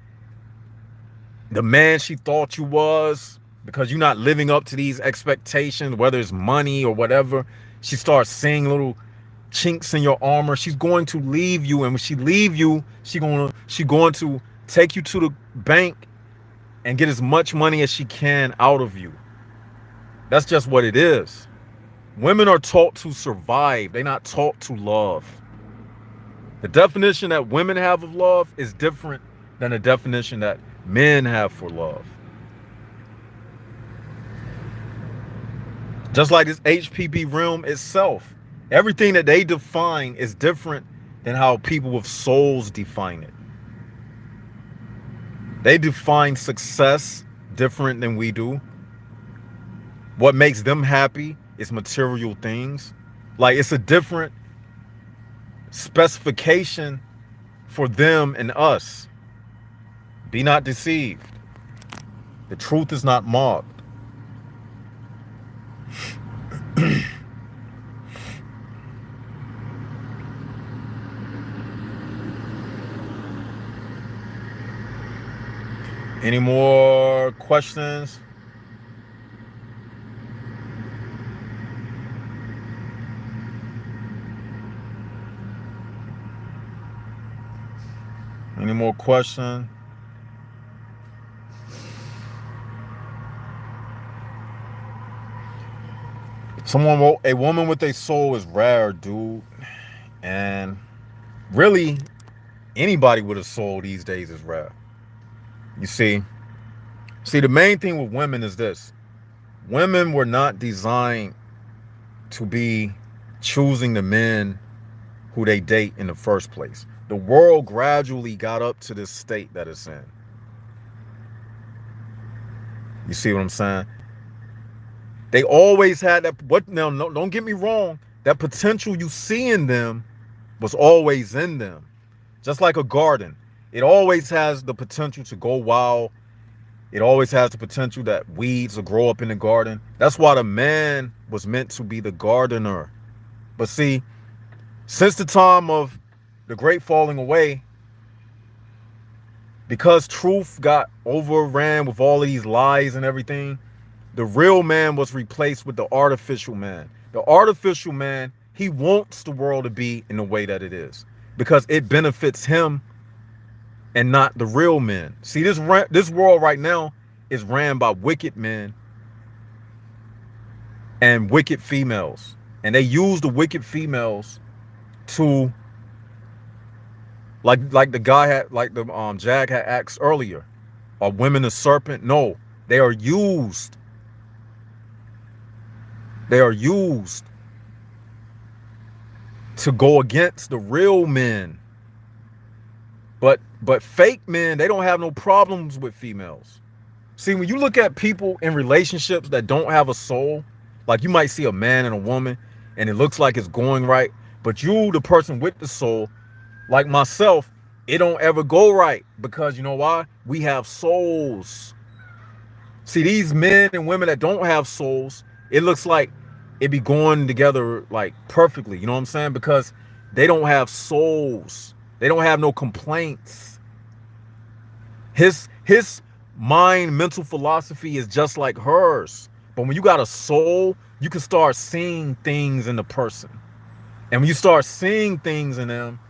the man she thought you was because you're not living up to these expectations, whether it's money or whatever, she starts seeing little chinks in your armor. She's going to leave you, and when she leave you, she going to take you to the bank and get as much money as she can out of you. That's just what it is. Women are taught to survive. They're not taught to love. The definition that women have of love is different than the definition that men have for love. Just like this HPP realm itself, everything that they define is different than how people with souls define it. They define success different than we do. What makes them happy is material things. Like it's a different specification for them and us. Be not deceived. The truth is not mocked. Any more questions? Any more questions? Someone wrote, a woman with a soul is rare, dude. And really, anybody with a soul these days is rare. You see, the main thing with women is this. Women were not designed to be choosing the men who they date in the first place. The world gradually got up to this state that it's in. You see what I'm saying? They always had that. What now? No, don't get me wrong. That potential you see in them was always in them. Just like a garden, it always has the potential to go wild. It always has the potential that weeds will grow up in the garden. That's why the man was meant to be the gardener. But see, since the time of the great falling away, because truth got overran with all of these lies and everything, the real man was replaced with the artificial man. The artificial man, he wants the world to be in the way that it is because it benefits him and not the real men. See, this world right now is ran by wicked men and wicked females. And they use the wicked females to, like the guy had, like the Jag had asked earlier, are women a serpent? No, they are used. They are used to go against the real men. But fake men, they don't have no problems with females. See, when you look at people in relationships that don't have a soul, like you might see a man and a woman and it looks like it's going right, but you, the person with the soul, like myself, it don't ever go right because you know why? We have souls. See, these men and women that don't have souls, it looks like it be going together like perfectly. You know what I'm saying? Because they don't have souls. They don't have no complaints. His mind, mental philosophy is just like hers. But when you got a soul, you can start seeing things in the person. And when you start seeing things in them,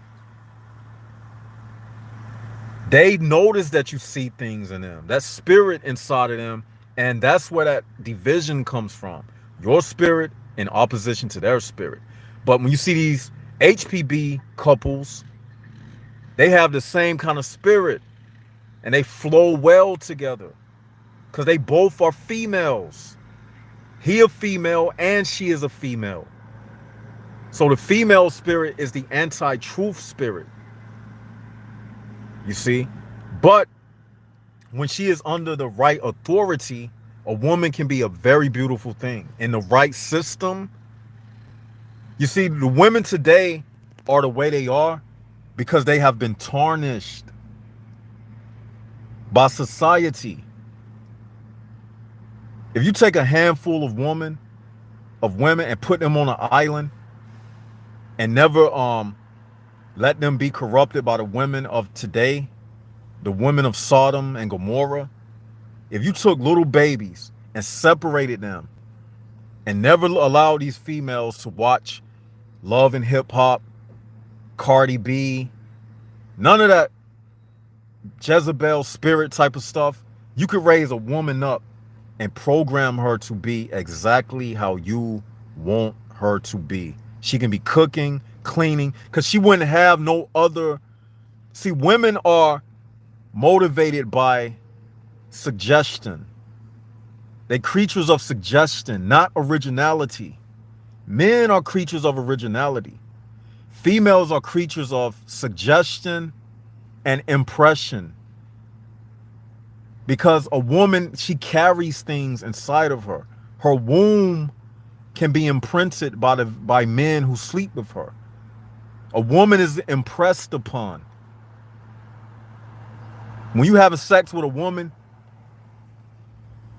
they notice that you see things in them. That spirit inside of them. And that's where that division comes from. Your spirit in opposition to their spirit. But when you see these HPB couples, they have the same kind of spirit. And they flow well together. Because they both are females. He a female and she is a female. So the female spirit is the anti-truth spirit. You see? But when she is under the right authority, a woman can be a very beautiful thing. In the right system, you see, the women today are the way they are because they have been tarnished by society. If you take a handful of women and put them on an island and never let them be corrupted by the women of today, the women of Sodom and Gomorrah, if you took little babies and separated them and never allowed these females to watch Love and Hip Hop, Cardi B, none of that Jezebel spirit type of stuff, you could raise a woman up and program her to be exactly how you want her to be. She can be cooking, cleaning, because she wouldn't have no other. See, women are motivated by suggestion. They're creatures of suggestion, not originality. Men are creatures of originality. Females are creatures of suggestion and impression. Because a woman, she carries things inside of her. Her womb can be imprinted by men who sleep with her. A woman is impressed upon. When you having sex with a woman,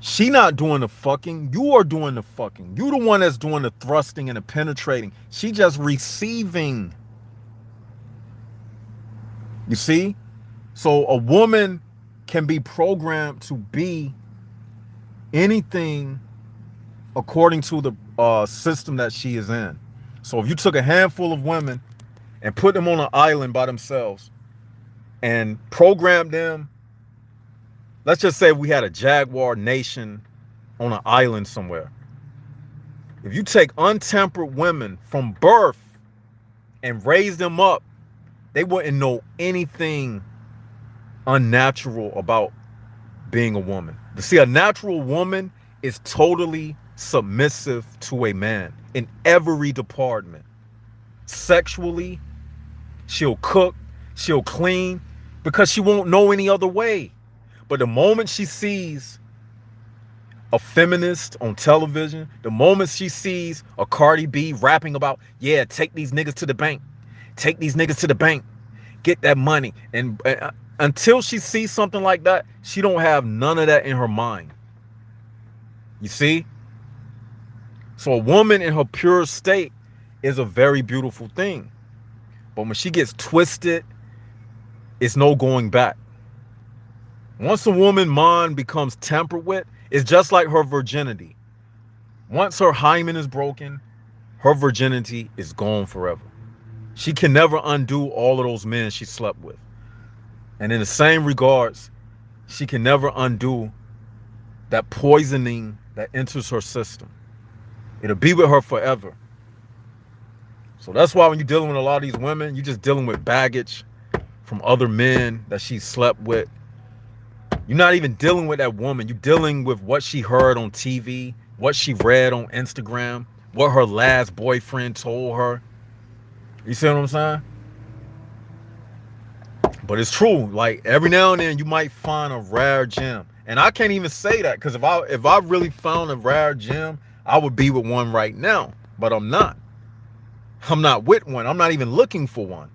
she not doing the fucking. You are doing the fucking. You the one that's doing the thrusting and the penetrating. She just receiving. You see? So a woman can be programmed to be anything according to the system that she is in. So if you took a handful of women and put them on an island by themselves and programmed them, let's just say we had a Jaguar nation on an island somewhere. If you take untempered women from birth and raise them up, they wouldn't know anything unnatural about being a woman. To see, a natural woman is totally submissive to a man in every department. Sexually, she'll cook, she'll clean, because she won't know any other way. But the moment she sees a feminist on television, the moment she sees a Cardi B rapping about, yeah, take these niggas to the bank, take these niggas to the bank, get that money, and until she sees something like that, she don't have none of that in her mind. You see? So a woman in her pure state is a very beautiful thing. But when she gets twisted, it's no going back. Once a woman's mind becomes tampered with, it's just like her virginity. Once her hymen is broken, her virginity is gone forever. She can never undo all of those men she slept with. And in the same regards, she can never undo that poisoning that enters her system. It'll be with her forever. So that's why when you're dealing with a lot of these women, you're just dealing with baggage from other men that she slept with. You're not even dealing with that woman. You're dealing with what she heard on TV, what she read on Instagram, what her last boyfriend told her. You see what I'm saying? But it's true. Like every now and then you might find a rare gem. And I can't even say that, because if I really found a rare gem, I would be with one right now. But I'm not. I'm not with one. I'm not even looking for one.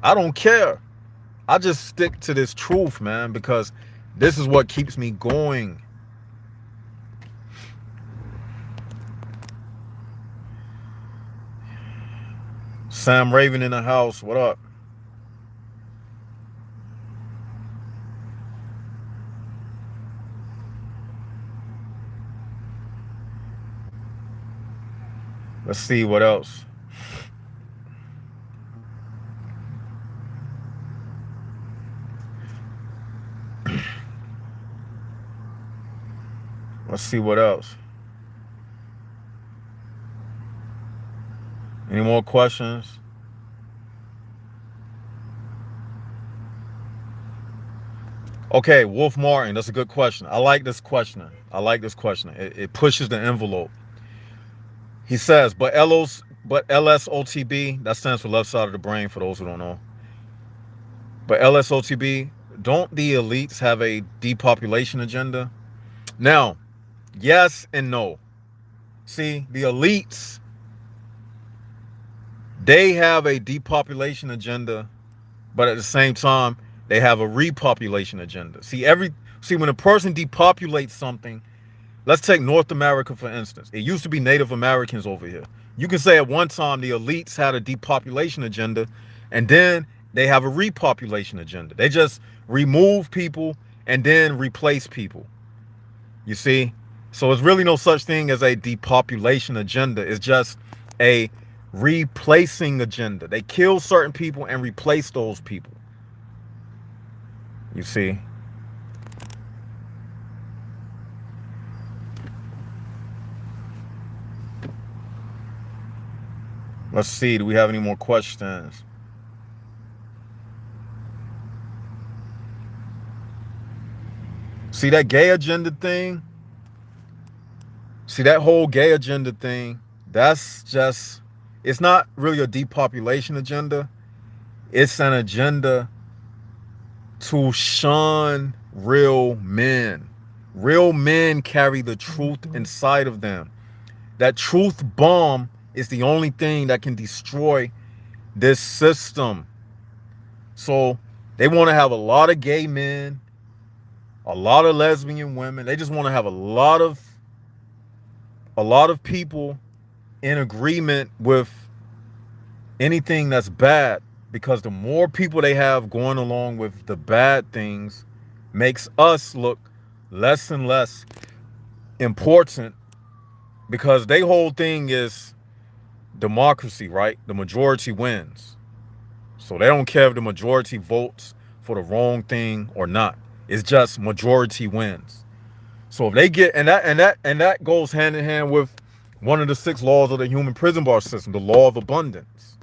I don't care. I just stick to this truth, man, because this is what keeps me going. Sam Raven in the house. What up? Let's see what else. Let's see what else. Any more questions? Okay, Wolf Martin, that's a good question. I like this question. It pushes the envelope. He says, but LSOTB, that stands for left side of the brain for those who don't know. But LSOTB, don't the elites have a depopulation agenda? Now, yes and no. See, the elites, they have a depopulation agenda, but at the same time, they have a repopulation agenda. See, when a person depopulates something, let's take North America, for instance. It used to be Native Americans over here. You can say at one time the elites had a depopulation agenda, and then they have a repopulation agenda. They just remove people and then replace people. You see? So it's really no such thing as a depopulation agenda. It's just a replacing agenda. They kill certain people and replace those people. You see? Let's see. Do we have any more questions? See that gay agenda thing? See that whole gay agenda thing? That's just, it's not really a depopulation agenda. It's an agenda to shun real men. Real men carry the truth inside of them. That truth bomb It's the only thing that can destroy this system. So they want to have a lot of gay men, a lot of lesbian women. They just want to have a lot of people in agreement with anything that's bad, because the more people they have going along with the bad things makes us look less and less important, because their whole thing is democracy, right? The majority wins. So they don't care if the majority votes for the wrong thing or not. It's just majority wins. So if they get, and that goes hand in hand with one of the 6 laws of the human prison bar system, the law of abundance.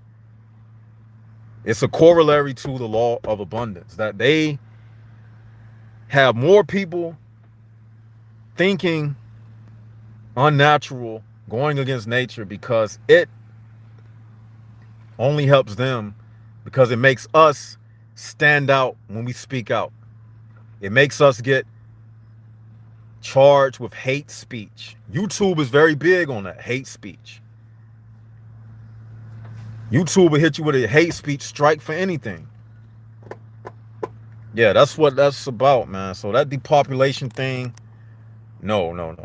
It's a corollary to the law of abundance, that they have more people thinking unnatural, going against nature, because it only helps them, because it makes us stand out when we speak out. It makes us get charged with hate speech. YouTube is very big on that, hate speech. YouTube will hit you with a hate speech strike for anything. Yeah, that's what that's about, man. So that depopulation thing, no.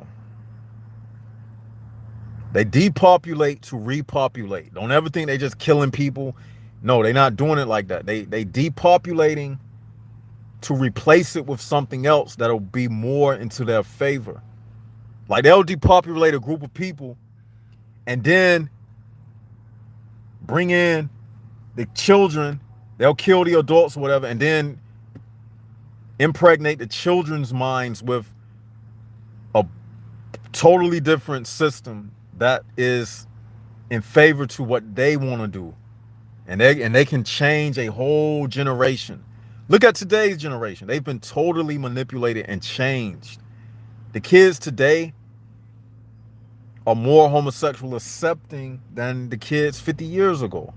They depopulate to repopulate. Don't ever think they just killing people. No, they're not doing it like that. They depopulating to replace it with something else that'll be more into their favor. Like, they'll depopulate a group of people and then bring in the children. They'll kill the adults or whatever, and then impregnate the children's minds with a totally different system that is in favor to what they want to do. And they can change a whole generation. Look at today's generation. They've been totally manipulated and changed. The kids today are more homosexual accepting than the kids 50 years ago.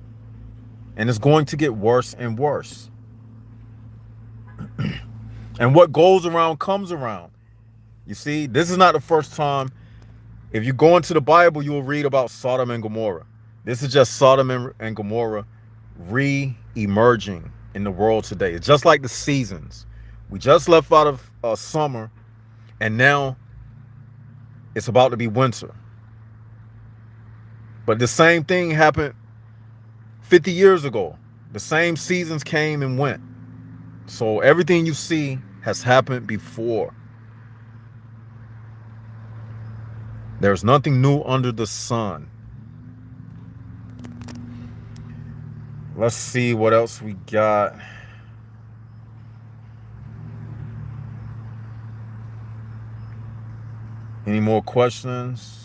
And it's going to get worse and worse. And what goes around comes around. You see, this is not the first time. If you go into the Bible, you will read about Sodom and Gomorrah. This is just Sodom and Gomorrah re-emerging in the world today. It's just like the seasons. We just left out of summer, and now it's about to be winter. But the same thing happened 50 years ago. The same seasons came and went. So everything you see has happened before. There's nothing new under the sun. Let's see what else we got. Any more questions?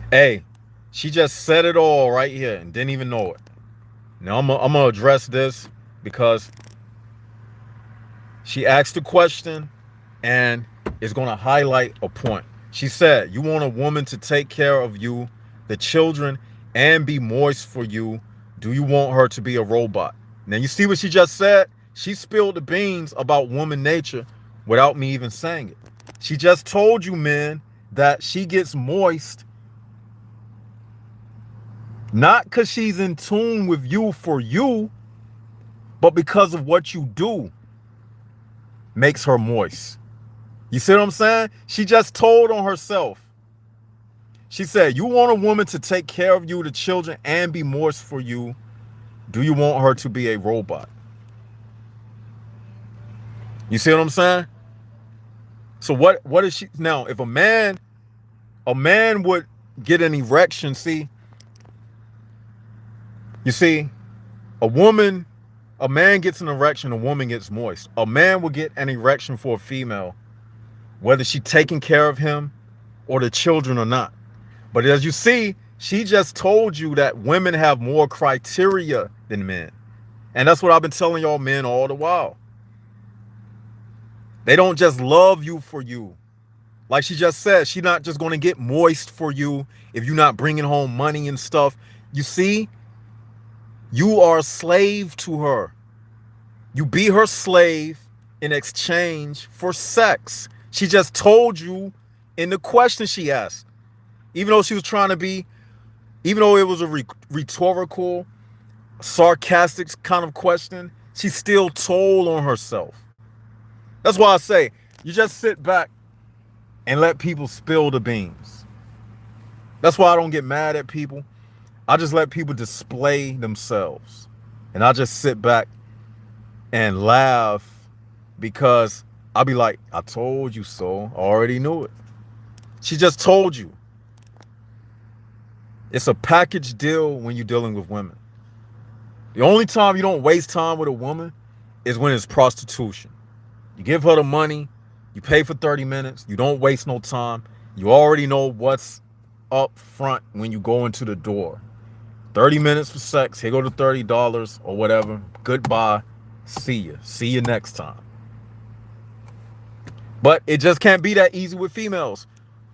Hey, she just said it all right here and didn't even know it. Now I'm gonna address this, because she asked a question and it's gonna highlight a point. She said, you want a woman to take care of you, the children, and be moist for you. Do you want her to be a robot? Now you see what she just said? She spilled the beans about woman nature without me even saying it. She just told you, men, that she gets moist not because she's in tune with you for you, but because of what you do makes her moist. You see what I'm saying? She just told on herself. She said, you want a woman to take care of you, the children, and be moist for you. Do you want her to be a robot? You see what I'm saying? So what is she now? If a man would get an erection, you see, a man gets an erection, a woman gets moist. A man will get an erection for a female, whether she's taking care of him or the children or not. But as you see, she just told you that women have more criteria than men. And that's what I've been telling y'all men all the while. They don't just love you for you. Like she just said, she's not just going to get moist for you if you're not bringing home money and stuff. You see, You are a slave to her. You be her slave in exchange for sex. She just told you in the question she asked. Even though she was trying to be, even though it was a rhetorical, sarcastic kind of question, she still told on herself. That's why I say you just sit back and let people spill the beans. That's why I don't get mad at people. I just let people display themselves. And I just sit back and laugh because I'll be like, I told you so. I already knew it. She just told you. It's a package deal when you're dealing with women. The only time you don't waste time with a woman is when it's prostitution. You give her the money, you pay for 30 minutes, you don't waste no time. You already know what's up front when you go into the door. 30 minutes for sex, here go the $30 or whatever. Goodbye. See you. See you next time. But it just can't be that easy with females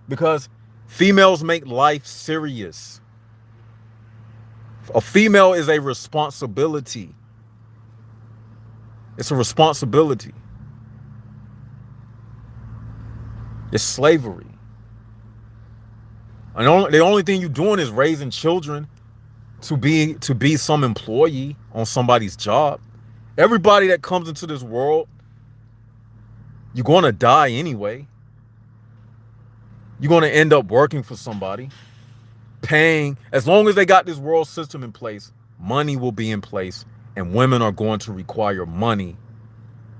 because females make life serious. A female is a responsibility. It's a responsibility. It's slavery. And the only thing you're doing is raising children to be some employee on somebody's job. Everybody that comes into this world, you're going to die anyway. You're going to end up working for somebody, paying. As long as they got this world system in place, money will be in place, and women are going to require money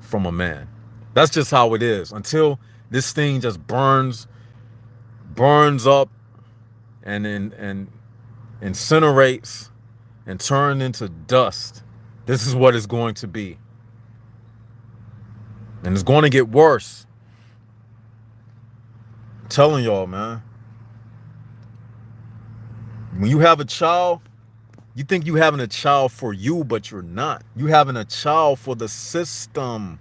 from a man. That's just how it is until this thing just burns up and incinerates and turns into dust. This is what it's going to be. And it's going to get worse. I'm telling y'all, man. When you have a child, you think you having a child for you, but you're not. You having a child for the system.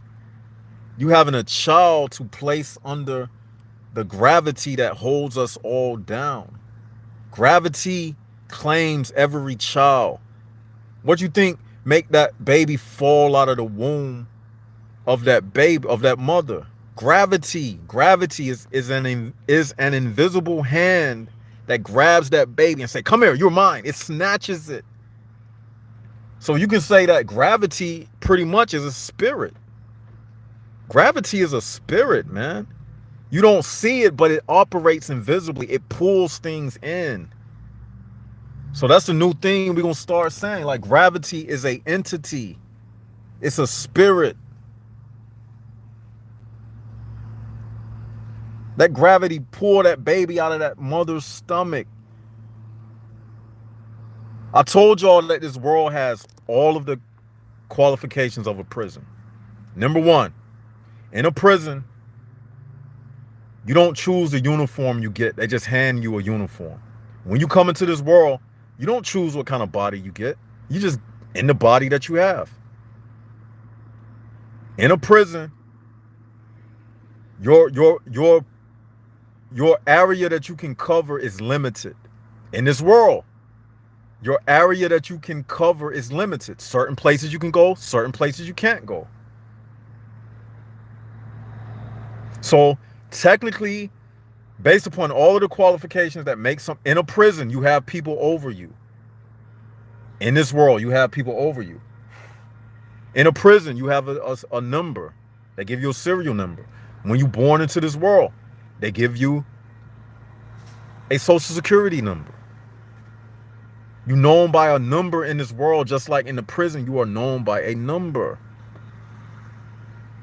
You having a child to place under the gravity that holds us all down. Gravity claims every child. What you think make that baby fall out of the womb of that baby, of that mother? Gravity is an invisible hand that grabs that baby and say, come here, you're mine. It snatches it. So you can say that gravity pretty much is a spirit. Gravity is a spirit, man. You don't see it, but it operates invisibly. It pulls things in. So that's the new thing we're going to start saying. Like, gravity is an entity. It's a spirit. That gravity pulled that baby out of that mother's stomach. I told y'all that this world has all of the qualifications of a prison. Number one, in a prison, you don't choose the uniform you get. They just hand you a uniform. When you come into this world, you don't choose what kind of body you get. You just in the body that you have. In a prison, your area that you can cover is limited. In this world, your area that you can cover is limited. Certain places you can go, certain places you can't go. So technically, based upon all of the qualifications that make some, in a prison, you have people over you. In this world, you have people over you. In a prison, you have a number. They give you a serial number. When you're born into this world, they give you a social security number. You're known by a number in this world, just like in the prison, you are known by a number.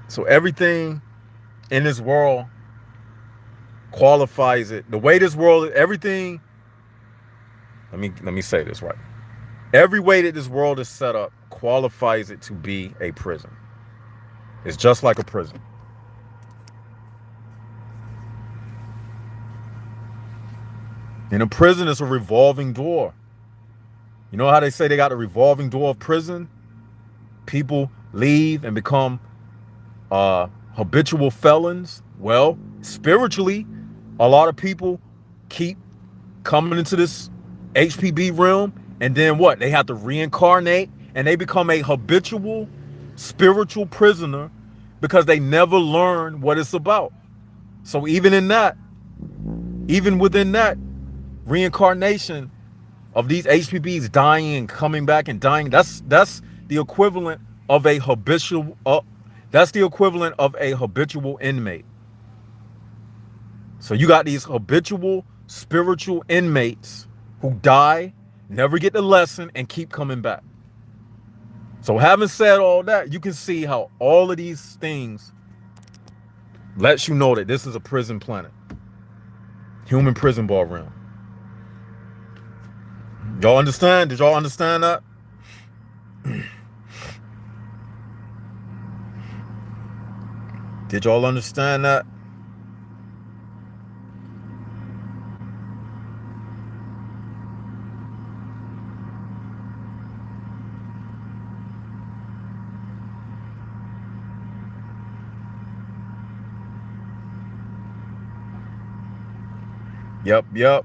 So everything in this world qualifies it. The way this world, everything, let me say this right. Every way that this world is set up qualifies it to be a prison. It's just like a prison. In a prison, it's a revolving door. You know how they say they got a revolving door of prison? People leave and become habitual felons. Well, spiritually, a lot of people keep coming into this HPB realm And then what? They have to reincarnate and they become a habitual spiritual prisoner because they never learn what it's about. So even in that, even within that reincarnation of these HPBs dying and coming back and dying, that's the equivalent of a habitual inmate. So you got these habitual spiritual inmates who die, never get the lesson, and keep coming back. So having said all that, you can see how all of these things lets you know that this is a prison planet. Human prison ball realm. Y'all understand? Did y'all understand that? Did y'all understand that? Yep.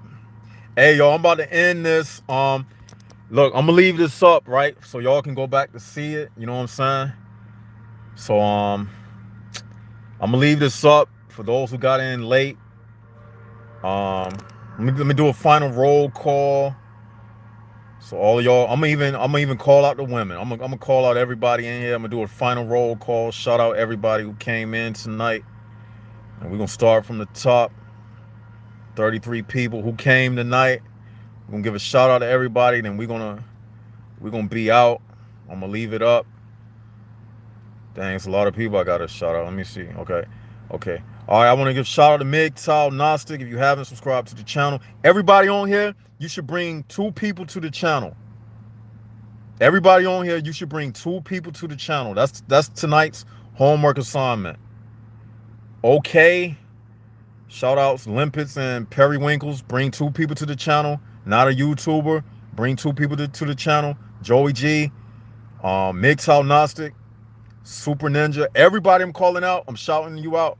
Hey, y'all, I'm about to end this. Look, I'm gonna leave this up, right? So y'all can go back to see it. You know what I'm saying? So, I'm gonna leave this up for those who got in late. Let me do a final roll call. So all of y'all, I'm gonna even call out the women. I'm gonna call out everybody in here. I'm gonna do a final roll call. Shout out everybody who came in tonight. And we're gonna start from the top. 33 people who came tonight. We're gonna give a shout out to everybody, then we're gonna be out. I'm gonna leave it up. Dang, it's a lot of people I gotta shout out. Let me see. Okay. All right, I want to give a shout out to MGTOW Gnostic. If you haven't subscribed to the channel, everybody on here, you should bring 2 people to the channel. Everybody on here, you should bring 2 people to the channel. That's tonight's homework assignment. Okay. Shout outs, Limpets and Periwinkles. Bring 2 people to the channel. Not a YouTuber. Bring 2 people to the channel. Joey G, MGTOW Gnostic, Super Ninja. Everybody I'm calling out, I'm shouting you out.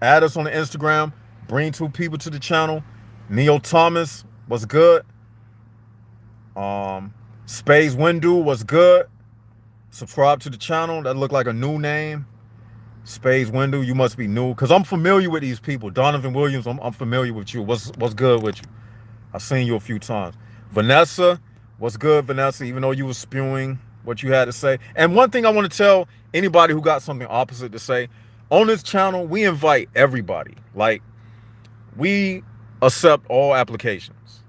Add us on the Instagram. Bring 2 people to the channel. Neo Thomas, what's good? Space Windu, what's good? Subscribe to the channel. That look like a new name. Space Windu, you must be new, because I'm familiar with these people. Donovan Williams, I'm familiar with you. What's good with you? I've seen you a few times. Vanessa, what's good, Vanessa? Even though you were spewing what you had to say. And one thing I want to tell anybody who got something opposite to say, on this channel, we invite everybody. Like, we accept all applications.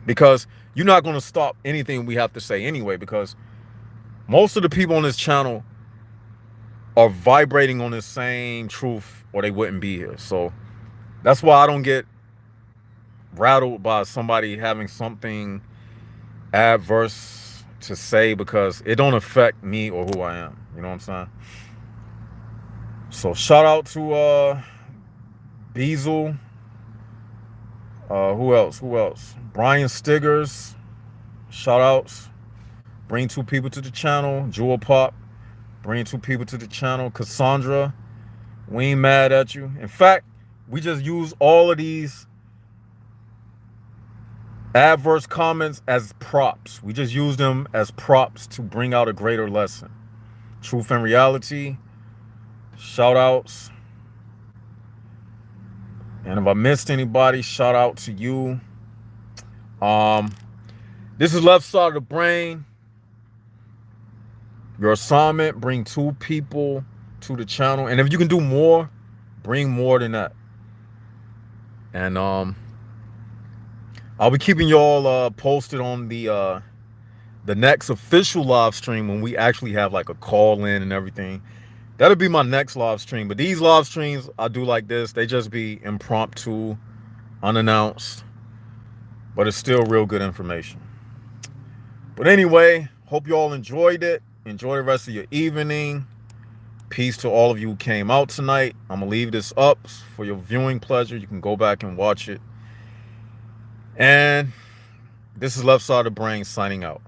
Because you're not going to stop anything we have to say anyway, because most of the people on this channel are vibrating on the same truth, or they wouldn't be here. So that's why I don't get rattled by somebody having something adverse to say, because it don't affect me or who I am. You know what I'm saying? So shout out to Beazle. Who else? Brian Stiggers. Shout outs. Bring 2 people to the channel. Jewel Pop. Bring 2 people to the channel. Cassandra. We ain't mad at you. In fact, we just use all of these adverse comments as props. We just use them as props to bring out a greater lesson. Truth and reality. Shout outs. And if I missed anybody, shout out to you. This is Left Side of the Brain. Your assignment, bring 2 people to the channel. And if you can do more, bring more than that. And I'll be keeping y'all posted on the next official live stream, when we actually have like a call in and everything. That'll be my next live stream. But these live streams I do like this, they just be impromptu, unannounced, but it's still real good information. But anyway, hope you all enjoyed it. Enjoy the rest of your evening. Peace to all of you who came out tonight. I'm gonna leave this up for your viewing pleasure. You can go back and watch it. And this is Left Side of the Brain signing out.